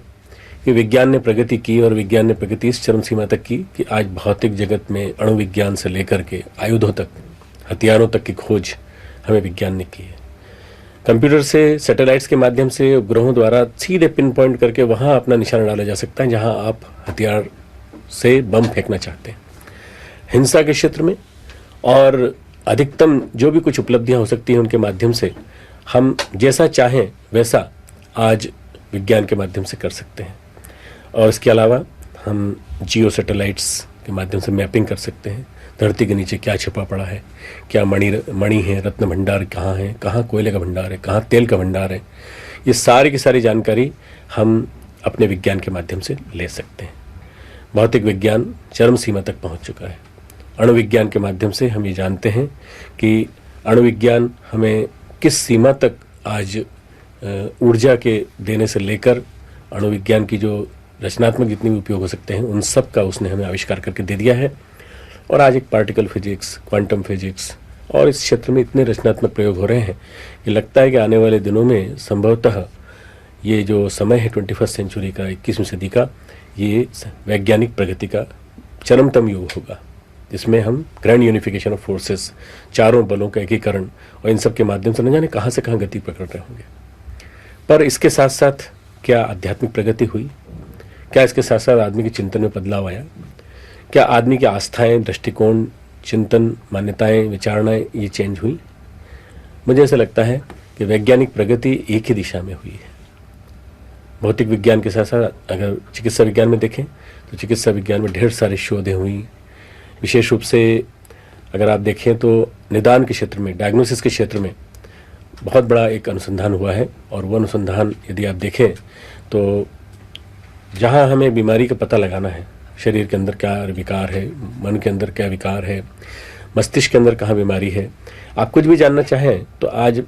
कि विज्ञान ने प्रगति की, और विज्ञान ने प्रगति इस चरम सीमा तक की कि आज भौतिक जगत में अणु विज्ञान से लेकर के आयुधों तक, हथियारों तक की खोज हमें विज्ञान ने की है। कंप्यूटर से, सैटेलाइट्स के माध्यम से, उपग्रहों द्वारा सीधे पिन पॉइंट करके वहां अपना निशाना डाला जा सकता है जहां आप हथियार से बम फेंकना चाहते हैं। हिंसा के क्षेत्र में और अधिकतम जो भी कुछ उपलब्धियां हो सकती हैं उनके माध्यम से हम जैसा चाहें वैसा आज विज्ञान के माध्यम से कर सकते हैं। और इसके अलावा हम जियो सैटेलाइट्स के माध्यम से मैपिंग कर सकते हैं, धरती के नीचे क्या छिपा पड़ा है, क्या मणि है, रत्न भंडार कहाँ है, कहाँ कोयले का भंडार है, कहाँ तेल का भंडार है। ये सारी की सारी जानकारी हम अपने विज्ञान के माध्यम से ले सकते हैं। भौतिक विज्ञान चरम सीमा तक पहुंच चुका है। अणु विज्ञान के माध्यम से हम ये जानते हैं कि अणु विज्ञान हमें किस सीमा तक आज ऊर्जा के देने से लेकर अणु विज्ञान की जो रचनात्मक जितने भी उपयोग हो सकते हैं उन सब का उसने हमें आविष्कार करके दे दिया है। और आज एक पार्टिकल फिजिक्स, क्वांटम फिजिक्स और इस क्षेत्र में इतने रचनात्मक प्रयोग हो रहे हैं कि लगता है कि आने वाले दिनों में संभवतः ये जो समय है 21वीं सेंचुरी का, 21वीं सदी का, ये वैज्ञानिक प्रगति का चरमतम युग होगा, जिसमें हम ग्रैंड यूनिफिकेशन ऑफ फोर्सेस, चारों बलों का एकीकरण और इन सब के माध्यम से न जाने कहाँ से कहाँ गति पकड़ रहे होंगे। पर इसके साथ साथ क्या आध्यात्मिक प्रगति हुई? क्या इसके साथ साथ आदमी के चिंतन में बदलाव आया? क्या आदमी की आस्थाएं, दृष्टिकोण, चिंतन, मान्यताएं, विचारणाएं ये चेंज हुई? मुझे ऐसा लगता है कि वैज्ञानिक प्रगति एक ही दिशा में हुई है। भौतिक विज्ञान के साथ साथ अगर चिकित्सा विज्ञान में देखें तो चिकित्सा विज्ञान में ढेर सारी शोधें हुई। विशेष रूप से अगर आप देखें तो निदान के क्षेत्र में, डायग्नोसिस के क्षेत्र में बहुत बड़ा एक अनुसंधान हुआ है। और वो अनुसंधान यदि आप देखें तो जहाँ हमें बीमारी का पता लगाना है, शरीर के अंदर क्या विकार है, मन के अंदर क्या विकार है, मस्तिष्क के अंदर कहाँ बीमारी है, आप कुछ भी जानना चाहें तो आज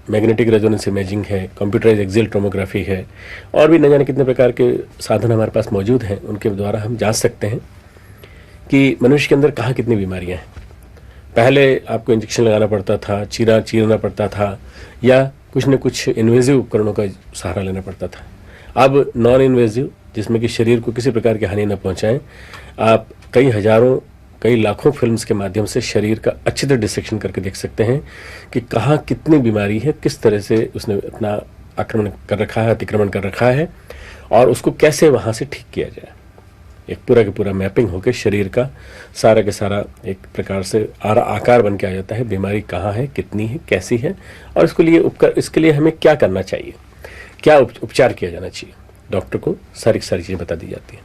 मैग्नेटिक रेजोनेंस इमेजिंग है, कंप्यूटराइज एक्सियल टोमोग्राफी है, और भी न जाने कितने प्रकार के साधन हमारे पास मौजूद हैं। उनके द्वारा हम जांच सकते हैं कि मनुष्य के अंदर कहाँ कितनी बीमारियां हैं। पहले आपको इंजेक्शन लगाना पड़ता था, चीरना पड़ता था, या कुछ न कुछ इन्वेजिव उपकरणों का सहारा लेना पड़ता था। अब नॉन इन्वेजिव, जिसमें कि शरीर को किसी प्रकार की हानि न पहुंचाएं, आप कई हजारों, कई लाखों फिल्म्स के माध्यम से शरीर का अच्छी तरह डिसेक्शन करके देख सकते हैं कि कहाँ कितनी बीमारी है, किस तरह से उसने अपना आक्रमण कर रखा है, अतिक्रमण कर रखा है, और उसको कैसे वहाँ से ठीक किया जाए। एक पूरा का पूरा मैपिंग होकर शरीर का सारा के सारा एक प्रकार से आकार बन के आ जाता है, बीमारी कहाँ है, कितनी है, कैसी है, और इसके लिए हमें क्या करना चाहिए, क्या उपचार किया जाना चाहिए। डॉक्टर को सारी चीज़ें बता दी जाती हैं।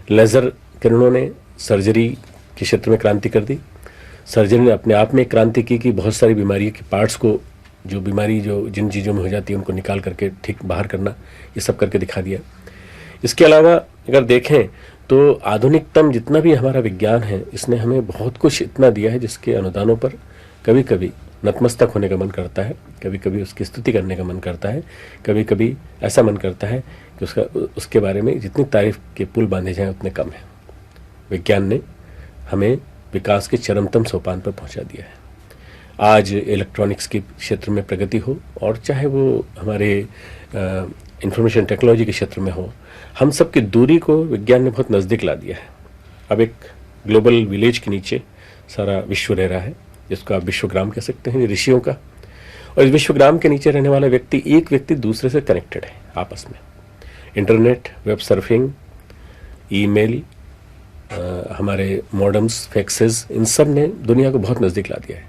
लेज़र किरणों ने सर्जरी के क्षेत्र में क्रांति कर दी। सर्जन ने अपने आप में एक क्रांति की कि बहुत सारी बीमारियों के पार्ट्स को, जो बीमारी जो जिन चीज़ों में हो जाती है उनको निकाल करके ठीक बाहर करना, ये सब करके दिखा दिया। इसके अलावा अगर देखें तो आधुनिकतम जितना भी हमारा विज्ञान है, इसने हमें बहुत कुछ इतना दिया है जिसके अनुदानों पर कभी कभी नतमस्तक होने का मन करता है, कभी कभी उसकी स्तुति करने का मन करता है, कभी कभी ऐसा मन करता है कि उसके बारे में जितनी तारीफ के पुल बांधे जाएं उतने कम है। विज्ञान ने हमें विकास के चरमतम सोपान पर पहुंचा दिया है। आज इलेक्ट्रॉनिक्स के क्षेत्र में प्रगति हो और चाहे वो हमारे इंफॉर्मेशन टेक्नोलॉजी के क्षेत्र में हो, हम सब की दूरी को विज्ञान ने बहुत नज़दीक ला दिया है। अब एक ग्लोबल विलेज के नीचे सारा विश्व रह रहा है, जिसको आप विश्वग्राम कह सकते हैं, ऋषियों का। और इस विश्वग्राम के नीचे रहने वाला व्यक्ति, एक व्यक्ति दूसरे से कनेक्टेड है आपस में। इंटरनेट, वेब सर्फिंग, ईमेल, हमारे मॉडेम्स, फैक्सेस, इन सब ने दुनिया को बहुत नज़दीक ला दिया है।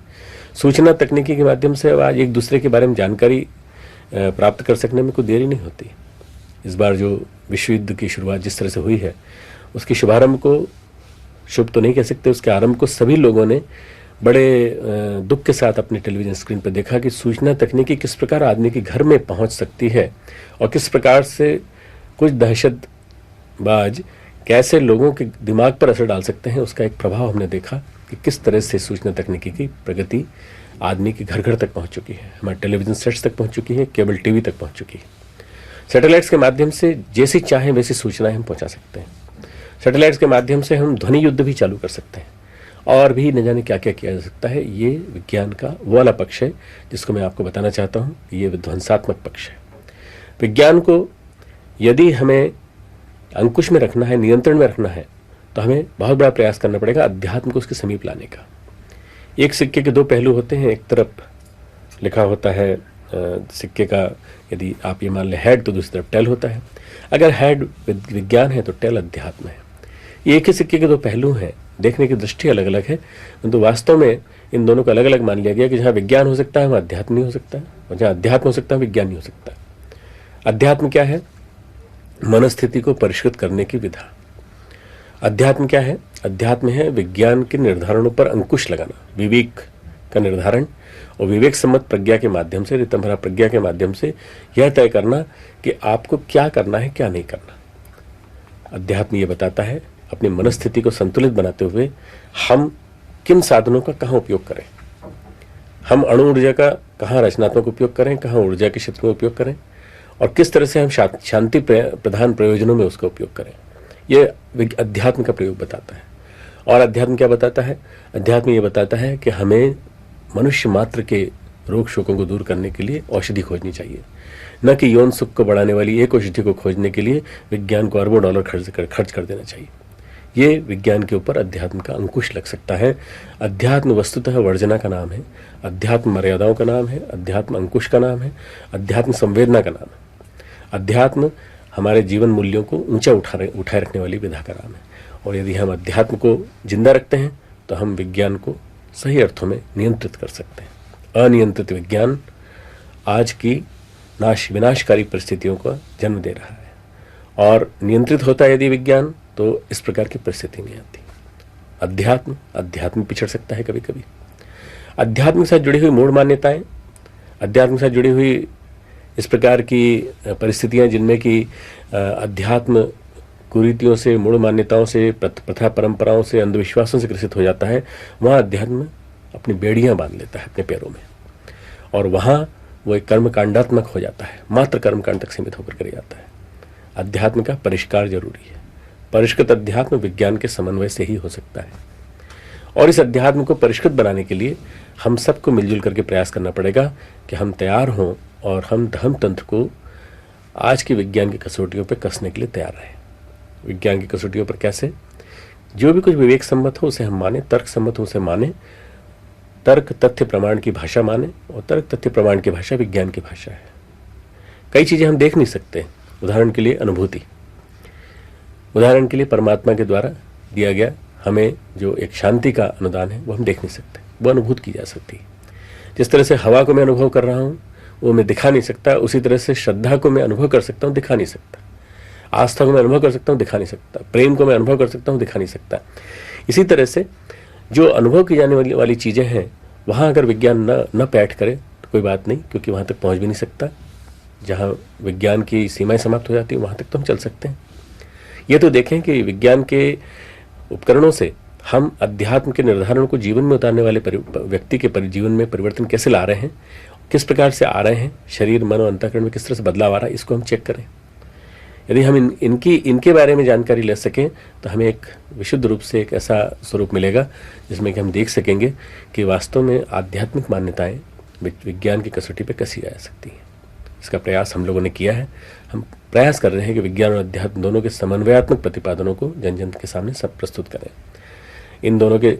सूचना तकनीकी के माध्यम से अब आज एक दूसरे के बारे में जानकारी प्राप्त कर सकने में कोई देरी नहीं होती। इस बार जो विश्व युद्ध की शुरुआत जिस तरह से हुई है, उसके शुभारंभ को, शुभ तो नहीं कह सकते, उसके आरंभ को सभी लोगों ने बड़े दुख के साथ अपनी टेलीविजन स्क्रीन पर देखा कि सूचना तकनीकी किस प्रकार आदमी के घर में पहुंच सकती है और किस प्रकार से कुछ दहशतबाज कैसे लोगों के दिमाग पर असर डाल सकते हैं। उसका एक प्रभाव हमने देखा कि किस तरह से सूचना तकनीकी की प्रगति आदमी के घर घर तक पहुंच चुकी है, हमारे टेलीविजन सेट्स तक पहुंच चुकी है, केबल टीवी तक पहुंच चुकी है। सैटेलाइट्स के माध्यम से जैसी चाहें वैसी सूचनाएं हम पहुंचा सकते हैं। सैटेलाइट्स के माध्यम से हम ध्वनि युद्ध भी चालू कर सकते हैं और भी न जाने क्या क्या किया जा सकता है। ये विज्ञान का वो वाला पक्ष है जिसको मैं आपको बताना चाहता हूँ। ये विध्वंसात्मक पक्ष है। विज्ञान को यदि हमें अंकुश में रखना है, नियंत्रण में रखना है, तो हमें बहुत बड़ा प्रयास करना पड़ेगा अध्यात्म को उसके समीप लाने का। एक सिक्के के दो पहलू होते हैं। एक तरफ लिखा होता है सिक्के का, यदि आप ये मान लें हेड, तो दूसरी तरफ टेल होता है। अगर हेड विज्ञान है तो टेल अध्यात्म है। ये एक ही सिक्के के दो पहलू हैं, देखने की दृष्टि अलग अलग है, किंतु वास्तव में इन दोनों को अलग अलग मान लिया गया कि जहाँ विज्ञान हो सकता है वहाँ अध्यात्म नहीं हो सकता है, और जहाँ अध्यात्म हो सकता है विज्ञान नहीं हो सकता। अध्यात्म क्या है? मनस्थिति को परिष्कृत करने की विधा। अध्यात्म क्या है? अध्यात्म है विज्ञान के निर्धारणों पर अंकुश लगाना, विवेक का निर्धारण और विवेक सम्मत प्रज्ञा के माध्यम से, ऋतंभरा प्रज्ञा के माध्यम से यह तय करना कि आपको क्या करना है, क्या नहीं करना। अध्यात्म ये बताता है अपनी मनस्थिति को संतुलित बनाते हुए हम किन साधनों का कहाँ उपयोग करें, हम अणु ऊर्जा का कहाँ रचनात्मक उपयोग करें, कहाँ ऊर्जा के क्षेत्र में उपयोग करें, और किस तरह से हम शांति प्रधान प्रयोजनों में उसका उपयोग करें। यह अध्यात्म का प्रयोग बताता है। और अध्यात्म क्या बताता है? अध्यात्म ये बताता है कि हमें मनुष्य मात्र के रोग शोकों को दूर करने के लिए औषधि खोजनी चाहिए, न कि यौन सुख को बढ़ाने वाली एक औषधि को खोजने के लिए विज्ञान को अरबों डॉलर खर्च कर देना चाहिए। ये विज्ञान के ऊपर अध्यात्म का अंकुश लग सकता है। अध्यात्म वस्तुतः वर्जना का नाम है, अध्यात्म मर्यादाओं का नाम है, अध्यात्म अंकुश का नाम है, अध्यात्म संवेदना का नाम है। अध्यात्म हमारे जीवन मूल्यों को ऊंचा उठाए रखने वाली विधा का नाम है। और यदि हम अध्यात्म को जिंदा रखते हैं तो हम विज्ञान को सही अर्थों में नियंत्रित कर सकते हैं। अनियंत्रित विज्ञान आज की विनाशकारी परिस्थितियों का जन्म दे रहा है, और नियंत्रित होता है यदि विज्ञान, तो इस प्रकार की परिस्थिति नहीं आती। अध्यात्म पिछड़ सकता है कभी कभी। अध्यात्म के साथ जुड़ी हुई मूढ़ मान्यताएं, अध्यात्म के साथ जुड़ी हुई इस प्रकार की परिस्थितियां जिनमें कि अध्यात्म कुरीतियों से, मूढ़ मान्यताओं से, प्रथा परंपराओं से, अंधविश्वासों से ग्रसित हो जाता है, वहाँ अध्यात्म अपनी बेड़ियां बांध लेता है अपने पैरों में, और वहाँ वो एक कर्मकांडात्मक हो जाता है, मात्र कर्मकांड तक सीमित होकर कर जाता है। अध्यात्म का परिष्कार जरूरी है। परिष्कृत अध्यात्म विज्ञान के समन्वय से ही हो सकता है। और इस अध्यात्म को परिष्कृत बनाने के लिए हम सबको मिलजुल करके प्रयास करना पड़ेगा कि हम तैयार हों और हम धर्म तंत्र को आज की विज्ञान की कसौटियों पर कसने के लिए तैयार रहें। विज्ञान की कसौटियों पर कैसे? जो भी कुछ विवेक सम्मत हो उसे हम माने, तर्क सम्मत हो उसे माने, तर्क तथ्य प्रमाण की भाषा माने, और तर्क तथ्य प्रमाण की भाषा विज्ञान की भाषा है। कई चीजें हम देख नहीं सकते, उदाहरण के लिए अनुभूति, उदाहरण के लिए परमात्मा के द्वारा दिया गया हमें जो एक शांति का अनुदान है वो हम देख नहीं सकते, वो अनुभूत की जा सकती है। जिस तरह से हवा को मैं अनुभव कर रहा हूँ वो मैं दिखा नहीं सकता, उसी तरह से श्रद्धा को मैं अनुभव कर सकता हूँ, दिखा नहीं सकता। आस्था को मैं अनुभव कर सकता हूँ, दिखा नहीं सकता। प्रेम को मैं अनुभव कर सकता हूँ, दिखा नहीं सकता। इसी तरह से जो अनुभव की जाने वाली चीज़ें हैं वहाँ अगर विज्ञान न पैठ करे तो कोई बात नहीं, क्योंकि वहाँ तक पहुँच भी नहीं सकता। जहाँ विज्ञान की सीमाएं समाप्त हो जाती है वहाँ तक तो हम चल सकते हैं। ये तो देखें कि विज्ञान के उपकरणों से हम अध्यात्म के निर्धारण को जीवन में उतारने वाले व्यक्ति के जीवन में परिवर्तन कैसे ला रहे हैं, किस प्रकार से आ रहे हैं, शरीर मन और अंतःकरण में किस तरह से बदलाव आ रहा है, इसको हम चेक करें। यदि हम इनके बारे में जानकारी ले सकें तो हमें एक विशुद्ध रूप से एक ऐसा स्वरूप मिलेगा जिसमें कि हम देख सकेंगे कि वास्तव में आध्यात्मिक मान्यताएं विज्ञान की कसौटी पर कैसी जा सकती हैं। इसका प्रयास हम लोगों ने किया है। हम प्रयास कर रहे हैं कि विज्ञान और अध्यात्म दोनों के समन्वयात्मक प्रतिपादनों को जन जन के सामने सब प्रस्तुत करें। इन दोनों के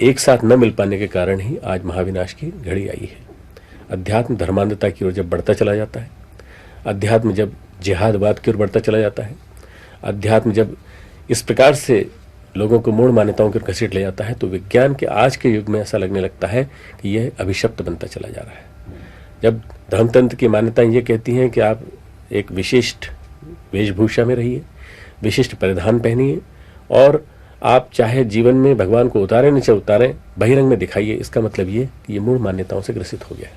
एक साथ न मिल पाने के कारण ही आज महाविनाश की घड़ी आई है। अध्यात्म धर्मांधता की ओर जब बढ़ता चला जाता है, अध्यात्म जब जिहादवाद की ओर बढ़ता चला जाता है, अध्यात्म जब इस प्रकार से लोगों को मूढ़ मान्यताओं की ओर घसीट ले जाता है, तो विज्ञान के आज के युग में ऐसा लगने लगता है कि यह अभिशप्त बनता चला जा रहा है। जब धर्मतंत्र की मान्यताएं ये कहती हैं कि आप एक विशिष्ट वेशभूषा में रहिए, विशिष्ट परिधान पहनिए और आप चाहे जीवन में भगवान को उतारें नीचे उतारें, बहिरंग में दिखाइए, इसका मतलब ये कि ये मूढ़ मान्यताओं से ग्रसित हो गया है।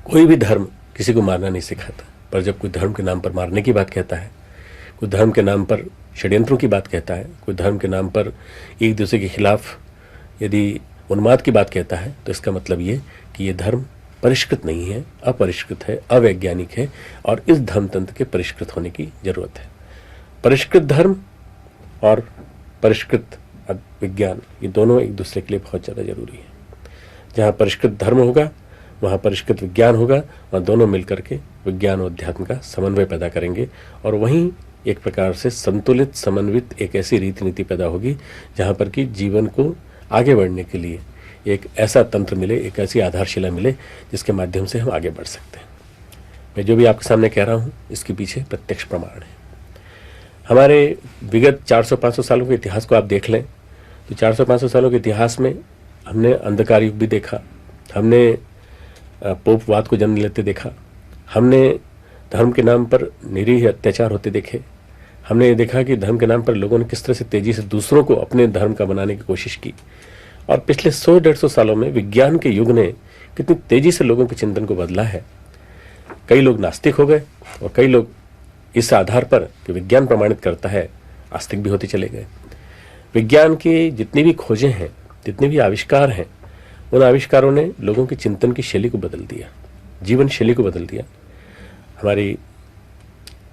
कोई भी धर्म किसी को मारना नहीं सिखाता, पर जब कोई धर्म के नाम पर मारने की बात कहता है, कोई धर्म के नाम पर षड्यंत्रों की बात कहता है, कोई धर्म के नाम पर एक दूसरे के खिलाफ यदि उन्माद की बात कहता है, तो इसका मतलब ये कि ये धर्म परिष्कृत नहीं है, अपरिष्कृत है, अवैज्ञानिक है और इस धर्मतंत्र के परिष्कृत होने की जरूरत है। परिष्कृत धर्म और परिष्कृत विज्ञान, ये दोनों एक दूसरे के लिए बहुत ज़्यादा जरूरी है। जहाँ परिष्कृत धर्म होगा वहाँ परिष्कृत विज्ञान होगा और दोनों मिलकर के विज्ञान और अध्यात्म का समन्वय पैदा करेंगे और वहीं एक प्रकार से संतुलित समन्वित एक ऐसी रीति नीति पैदा होगी जहाँ पर कि जीवन को आगे बढ़ने के लिए एक ऐसा तंत्र मिले, एक ऐसी आधारशिला मिले जिसके माध्यम से हम आगे बढ़ सकते हैं। मैं जो भी आपके सामने कह रहा हूँ इसके पीछे प्रत्यक्ष प्रमाण है। हमारे विगत 400-500 सालों के इतिहास को आप देख लें तो 400-500 सालों के इतिहास में हमने अंधकार युग भी देखा, हमने पोपवाद को जन्म लेते देखा, हमने धर्म के नाम पर निरीह अत्याचार होते देखे, हमने ये देखा कि धर्म के नाम पर लोगों ने किस तरह से तेजी से दूसरों को अपने धर्म का बनाने की कोशिश की। और पिछले 100-150 सालों में विज्ञान के युग ने कितनी तेजी से लोगों के चिंतन को बदला है। कई लोग नास्तिक हो गए और कई लोग इस आधार पर कि विज्ञान प्रमाणित करता है आस्तिक भी होते चले गए। विज्ञान की जितनी भी खोजें हैं, जितने भी आविष्कार हैं, उन आविष्कारों ने लोगों की चिंतन की शैली को बदल दिया, जीवन शैली को बदल दिया। हमारी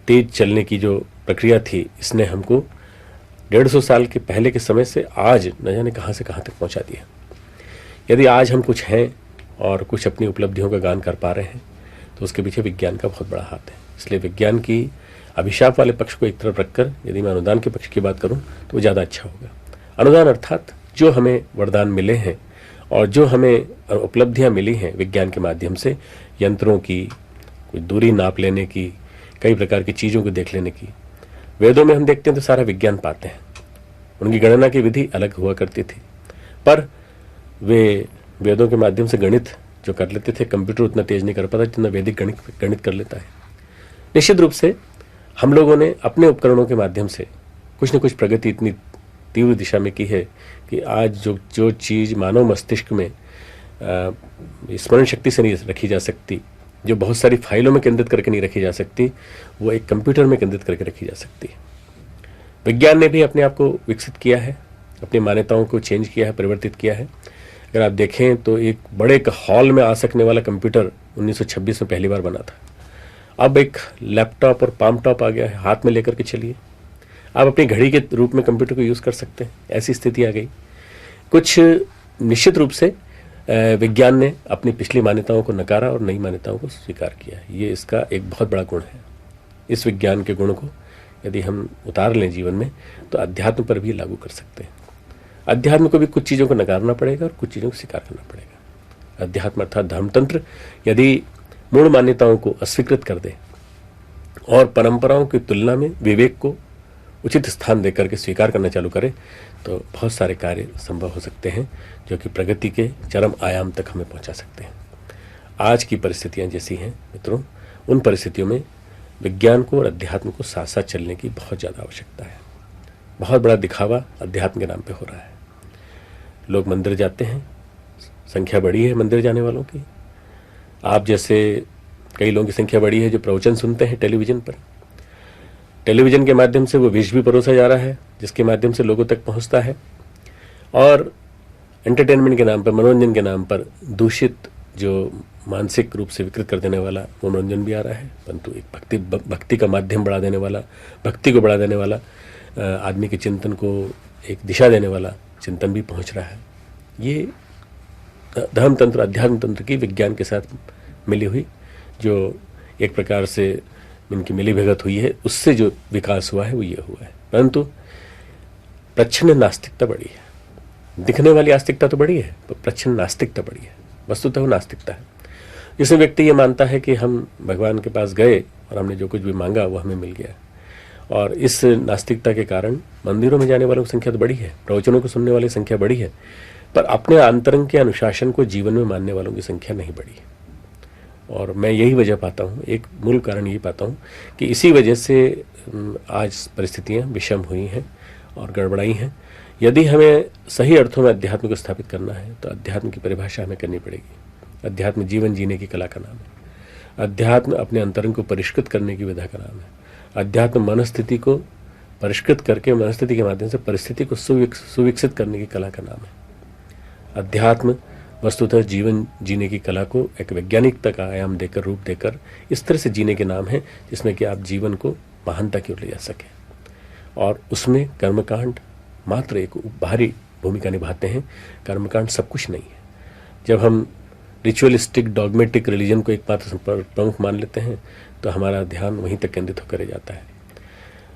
तेज चलने की जो प्रक्रिया थी इसने हमको 150 साल के पहले के समय से आज न जाने कहाँ से कहाँ तक पहुँचा दिया। यदि आज हम कुछ हैं और कुछ अपनी उपलब्धियों का गान कर पा रहे हैं तो उसके पीछे विज्ञान का बहुत बड़ा हाथ है। इसलिए विज्ञान की अभिशाप वाले पक्ष को एक तरफ रखकर यदि मैं अनुदान के पक्ष की बात करूं तो वो ज़्यादा अच्छा होगा। अनुदान अर्थात जो हमें वरदान मिले हैं और जो हमें उपलब्धियां मिली हैं विज्ञान के माध्यम से, यंत्रों की, कोई दूरी नाप लेने की, कई प्रकार की चीज़ों को देख लेने की। वेदों में हम देखते हैं तो सारा विज्ञान पाते हैं। उनकी गणना की विधि अलग हुआ करती थी, पर वे वेदों के माध्यम से गणित जो कर लेते थे, कंप्यूटर उतना तेज नहीं कर पाता जितना वैदिक गणित कर लेता है। निश्चित रूप से हम लोगों ने अपने उपकरणों के माध्यम से कुछ न कुछ प्रगति इतनी तीव्र दिशा में की है कि आज जो चीज़ मानव मस्तिष्क में स्मरण शक्ति से नहीं रखी जा सकती, जो बहुत सारी फाइलों में केंद्रित करके नहीं रखी जा सकती, वो एक कंप्यूटर में केंद्रित करके रखी जा सकती है। विज्ञान ने भी अपने आप को विकसित किया है, अपनी मान्यताओं को चेंज किया है, परिवर्तित किया है। अगर आप देखें तो एक बड़े हॉल में आ सकने वाला कंप्यूटर 1926 में पहली बार बना था। अब एक लैपटॉप और पाम टॉप आ गया है, हाथ में लेकर के चलिए, आप अपनी घड़ी के रूप में कंप्यूटर को यूज़ कर सकते हैं। ऐसी स्थिति आ गई। कुछ निश्चित रूप से विज्ञान ने अपनी पिछली मान्यताओं को नकारा और नई मान्यताओं को स्वीकार किया है। ये इसका एक बहुत बड़ा गुण है। इस विज्ञान के गुण को यदि हम उतार लें जीवन में तो अध्यात्म पर भी लागू कर सकते हैं। अध्यात्म को भी कुछ चीज़ों को नकारना पड़ेगा और कुछ चीज़ों को स्वीकार करना पड़ेगा। अध्यात्म अर्थात धर्मतंत्र यदि मूढ़ मान्यताओं को अस्वीकृत कर दे और परंपराओं की तुलना में विवेक को उचित स्थान देकर के स्वीकार करना चालू करे तो बहुत सारे कार्य संभव हो सकते हैं जो कि प्रगति के चरम आयाम तक हमें पहुंचा सकते हैं। आज की परिस्थितियां जैसी हैं मित्रों, उन परिस्थितियों में विज्ञान को और अध्यात्म को साथ साथ चलने की बहुत ज़्यादा आवश्यकता है। बहुत बड़ा दिखावा अध्यात्म के नाम पे हो रहा है। लोग मंदिर जाते हैं, संख्या बढ़ी है मंदिर जाने वालों की। आप जैसे कई लोगों की संख्या बढ़ी है जो प्रवचन सुनते हैं टेलीविज़न पर। टेलीविज़न के माध्यम से वो विष भी परोसा जा रहा है जिसके माध्यम से लोगों तक पहुंचता है, और एंटरटेनमेंट के नाम पर, मनोरंजन के नाम पर दूषित जो मानसिक रूप से विकृत कर देने वाला वो मनोरंजन भी आ रहा है, परंतु एक भक्ति का माध्यम बढ़ा देने वाला, भक्ति को बढ़ा देने वाला, आदमी के चिंतन को एक दिशा देने वाला चिंतन भी पहुंच रहा है। ये धर्म तंत्र, अध्यात्म तंत्र की विज्ञान के साथ मिली हुई जो एक प्रकार से इनकी मिली भगत हुई है, उससे जो विकास हुआ है वो ये हुआ है। परंतु प्रच्छन्न नास्तिकता बड़ी है। दिखने वाली आस्तिकता तो बड़ी है, पर प्रच्छन्न नास्तिकता बड़ी है। वस्तुतः वो नास्तिकता है जिसमें व्यक्ति ये मानता है कि हम भगवान के पास गए और हमने जो कुछ भी मांगा वो हमें मिल गया। और इस नास्तिकता के कारण मंदिरों में जाने वालों की संख्या तो बड़ी है, प्रवचनों को सुनने वाली संख्या बड़ी है, पर अपने आंतरंग के अनुशासन को जीवन में मानने वालों की संख्या नहीं बढ़ी। और मैं यही वजह पाता हूँ, एक मूल कारण यही पाता हूँ कि इसी वजह से आज परिस्थितियाँ विषम हुई हैं और गड़बड़ाई हैं। यदि हमें सही अर्थों में अध्यात्म को स्थापित करना है तो अध्यात्म की परिभाषा हमें करनी पड़ेगी। अध्यात्म जीवन जीने की कला का नाम है। अध्यात्म अपने अंतरंग को परिष्कृत करने की विधा का नाम है। अध्यात्म मनस्थिति को परिष्कृत करके मनस्थिति के माध्यम से परिस्थिति को सुविकसित करने की कला का नाम है। अध्यात्म वस्तुतः जीवन जीने की कला को एक वैज्ञानिकता का आयाम देकर, रूप देकर इस तरह से जीने के नाम है जिसमें कि आप जीवन को महानता की ओर ले जा सकें। और उसमें कर्मकांड मात्र एक बाहरी भूमिका निभाते हैं। कर्मकांड सब कुछ नहीं है। जब हम रिचुअलिस्टिक डॉगमेटिक रिलीजन को एक मात्र प्रमुख मान लेते हैं तो हमारा ध्यान वहीं तक केंद्रित होकर रह जाता है।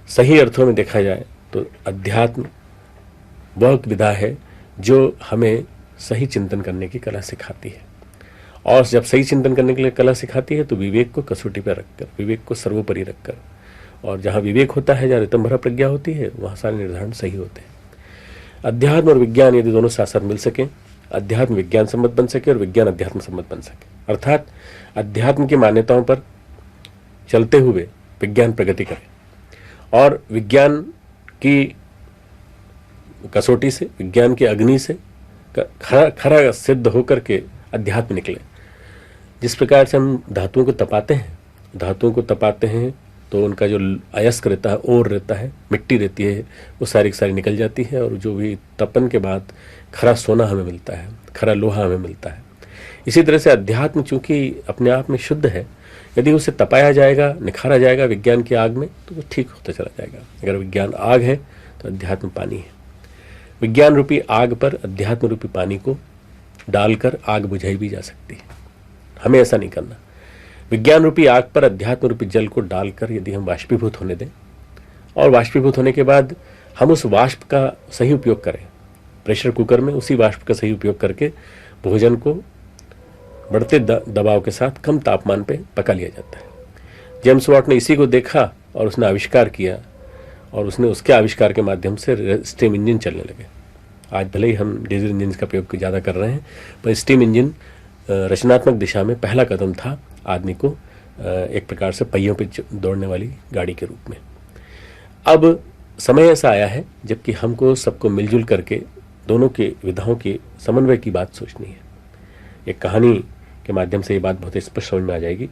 सही अर्थों में देखा जाए तो अध्यात्म वह विधा है जो हमें सही चिंतन करने की कला सिखाती है। और जब सही चिंतन करने के लिए कला सिखाती है तो विवेक को कसौटी पर रखकर, विवेक को सर्वोपरि रखकर, और जहाँ विवेक होता है, जहाँ ऋतंभरा प्रज्ञा होती है, वहाँ सारे निर्धारण सही होते हैं। अध्यात्म और विज्ञान यदि दोनों साथ साथ मिल सकें, अध्यात्म विज्ञान सम्मत बन सके और विज्ञान अध्यात्म सम्मत बन सके, अर्थात अध्यात्म की मान्यताओं पर चलते हुए विज्ञान प्रगति करे और विज्ञान की कसौटी से, विज्ञान की अग्नि से खरा सिद्ध होकर के अध्यात्म निकले। जिस प्रकार से हम धातुओं को तपाते हैं तो उनका जो अयस्क रहता है, ओर रहता है, मिट्टी रहती है, वो सारी की सारी निकल जाती है और जो भी तपन के बाद खरा सोना हमें मिलता है, खरा लोहा हमें मिलता है। इसी तरह से अध्यात्म चूंकि अपने आप में शुद्ध है, यदि उसे तपाया जाएगा, निखारा जाएगा विज्ञान की आग में तो वो ठीक होता चला जाएगा। अगर विज्ञान आग है तो अध्यात्म पानी है। विज्ञान रूपी आग पर अध्यात्म रूपी पानी को डालकर आग बुझाई भी जा सकती है। हमें ऐसा नहीं करना। विज्ञान रूपी आग पर अध्यात्म रूपी जल को डालकर यदि हम वाष्पीभूत होने दें और वाष्पीभूत होने के बाद हम उस वाष्प का सही उपयोग करें, प्रेशर कुकर में उसी वाष्प का सही उपयोग करके भोजन को बढ़ते दबाव के साथ कम तापमान पे पका लिया जाता है। जेम्स वाट ने इसी को देखा और उसने आविष्कार किया और उसने उसके आविष्कार के माध्यम से स्टीम इंजन चलने लगे। आज भले ही हम डीजल इंजन का प्रयोग ज़्यादा कर रहे हैं, पर स्टीम इंजन रचनात्मक दिशा में पहला कदम था आदमी को एक प्रकार से पहियों पे दौड़ने वाली गाड़ी के रूप में। अब समय ऐसा आया है जबकि हमको सबको मिलजुल करके दोनों के विधाओं के समन्वय की बात सोचनी है। एक कहानी के माध्यम से ये बात बहुत स्पष्ट समझ में आ जाएगी।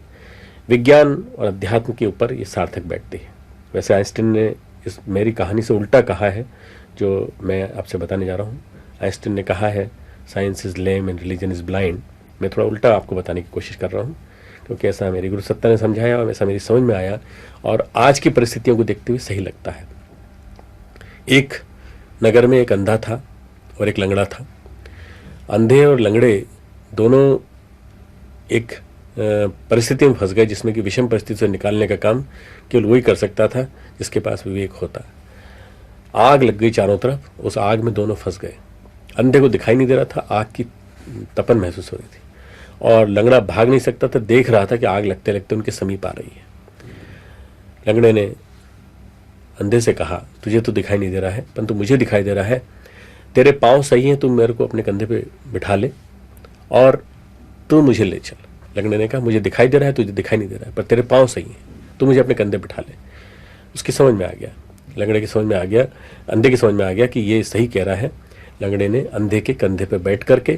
विज्ञान और अध्यात्म के ऊपर ये सार्थक बैठती है। वैसे आइंस्टीन ने इस मेरी कहानी से उल्टा कहा है जो मैं आपसे बताने जा रहा हूँ। आइंस्टीन ने कहा है science is lame and religion is blind. मैं थोड़ा उल्टा आपको बताने की कोशिश कर रहा हूँ क्योंकि ऐसा मेरी गुरु सत्ता ने समझाया और ऐसा मेरी समझ में आया और आज की परिस्थितियों को देखते हुए सही लगता है। एक नगर में एक अंधा था और एक लंगड़ा था। अंधे और लंगड़े दोनों एक परिस्थिति में फंस गए जिसमें कि विषम परिस्थिति से निकालने का काम केवल वही कर सकता था जिसके पास विवेक होता। आग लग गई चारों तरफ, उस आग में दोनों फंस गए। अंधे को दिखाई नहीं दे रहा था, आग की तपन महसूस हो रही थी और लंगड़ा भाग नहीं सकता था, देख रहा था कि आग लगते लगते उनके समीप आ रही है। लंगड़े ने अंधे से कहा, तुझे तो दिखाई नहीं दे रहा है परंतु मुझे दिखाई दे रहा है, तेरे पाँव सही हैं, तू मेरे को अपने कंधे पे बिठा ले और तू मुझे ले चल। लंगड़े ने कहा, मुझे दिखाई दे रहा है, तुझे दिखाई नहीं दे रहा है, पर तेरे पाँव सही हैं, तू मुझे अपने कंधे बिठा ले। उसकी समझ में आ गया, लंगड़े की समझ में आ गया, अंधे की समझ में आ गया कि ये सही कह रहा है, लंगड़े ने अंधे के कंधे पर बैठ करके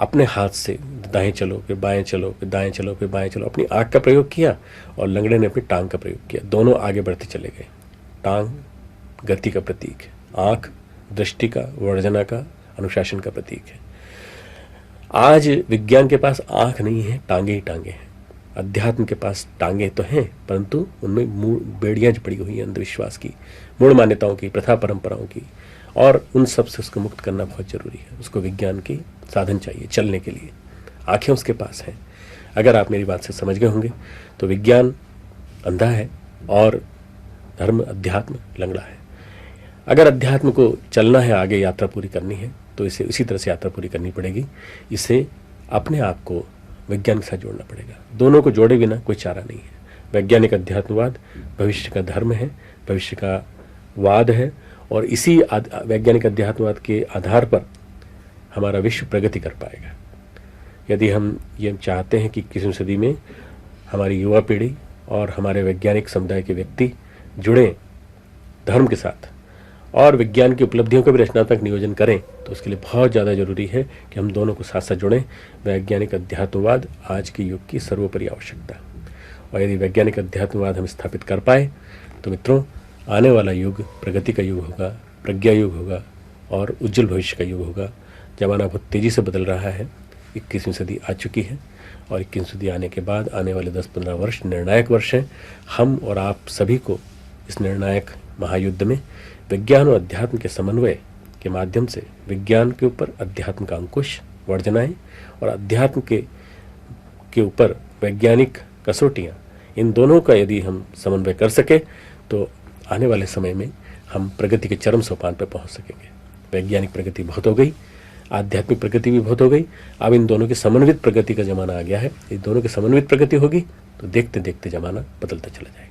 अपने हाथ से दाएं चलो फिर बाएं चलो फिर दाएं चलो फिर बाएं चलो अपनी आंख का प्रयोग किया और लंगड़े ने अपनी टांग का प्रयोग किया। दोनों आगे बढ़ते चले गए। टांग गति का प्रतीक है, आंख दृष्टि का, वर्जना का, अनुशासन का प्रतीक है। आज विज्ञान के पास आंख नहीं है, टांगे ही टांगे हैं। अध्यात्म के पास टांगे तो हैं परंतु उनमें बेड़ियां पड़ी हुई हैं अंधविश्वास की, मूढ़ मान्यताओं की, प्रथा परंपराओं की, और उन सब से उसको मुक्त करना बहुत जरूरी है। उसको विज्ञान की साधन चाहिए चलने के लिए। आंखें उसके पास हैं। अगर आप मेरी बात से समझ गए होंगे तो विज्ञान अंधा है और धर्म अध्यात्म लंगड़ा है। अगर अध्यात्म को चलना है, आगे यात्रा पूरी करनी है, तो इसे इसी तरह से यात्रा पूरी करनी पड़ेगी। इसे अपने आप को विज्ञान के साथ जोड़ना पड़ेगा। दोनों को जोड़े बिना कोई चारा नहीं है। वैज्ञानिक अध्यात्मवाद भविष्य का धर्म है, भविष्य का वाद है, और इसी वैज्ञानिक अध्यात्मवाद के आधार पर हमारा विश्व प्रगति कर पाएगा। यदि हम ये चाहते हैं कि 21वीं सदी में हमारी युवा पीढ़ी और हमारे वैज्ञानिक समुदाय के व्यक्ति जुड़ें धर्म के साथ और विज्ञान की उपलब्धियों का भी रचनात्मक नियोजन करें, तो उसके लिए बहुत ज़्यादा जरूरी है कि हम दोनों को साथ साथ जुड़ें। वैज्ञानिक अध्यात्मवाद आज के युग की सर्वोपरि आवश्यकता, और यदि वैज्ञानिक अध्यात्मवाद हम स्थापित कर पाए तो मित्रों, आने वाला युग प्रगति का युग होगा, प्रज्ञा युग होगा और उज्जवल भविष्य का युग होगा। जमाना बहुत तेज़ी से बदल रहा है। 21वीं सदी आ चुकी है और 21वीं सदी आने के बाद आने वाले 10-15 वर्ष निर्णायक वर्ष हैं। हम और आप सभी को इस निर्णायक महायुद्ध में विज्ञान और अध्यात्म के समन्वय के माध्यम से विज्ञान के ऊपर अध्यात्म का अंकुश, वर्जनाएं, और अध्यात्म के ऊपर वैज्ञानिक कसौटियाँ, इन दोनों का यदि हम समन्वय कर सके तो आने वाले समय में हम प्रगति के चरम सोपान पर पहुंच सकेंगे। वैज्ञानिक प्रगति बहुत हो गई, आध्यात्मिक प्रगति भी बहुत हो गई, अब इन दोनों की समन्वित प्रगति का जमाना आ गया है। इन दोनों की समन्वित प्रगति होगी तो देखते देखते जमाना बदलता चला जाएगा।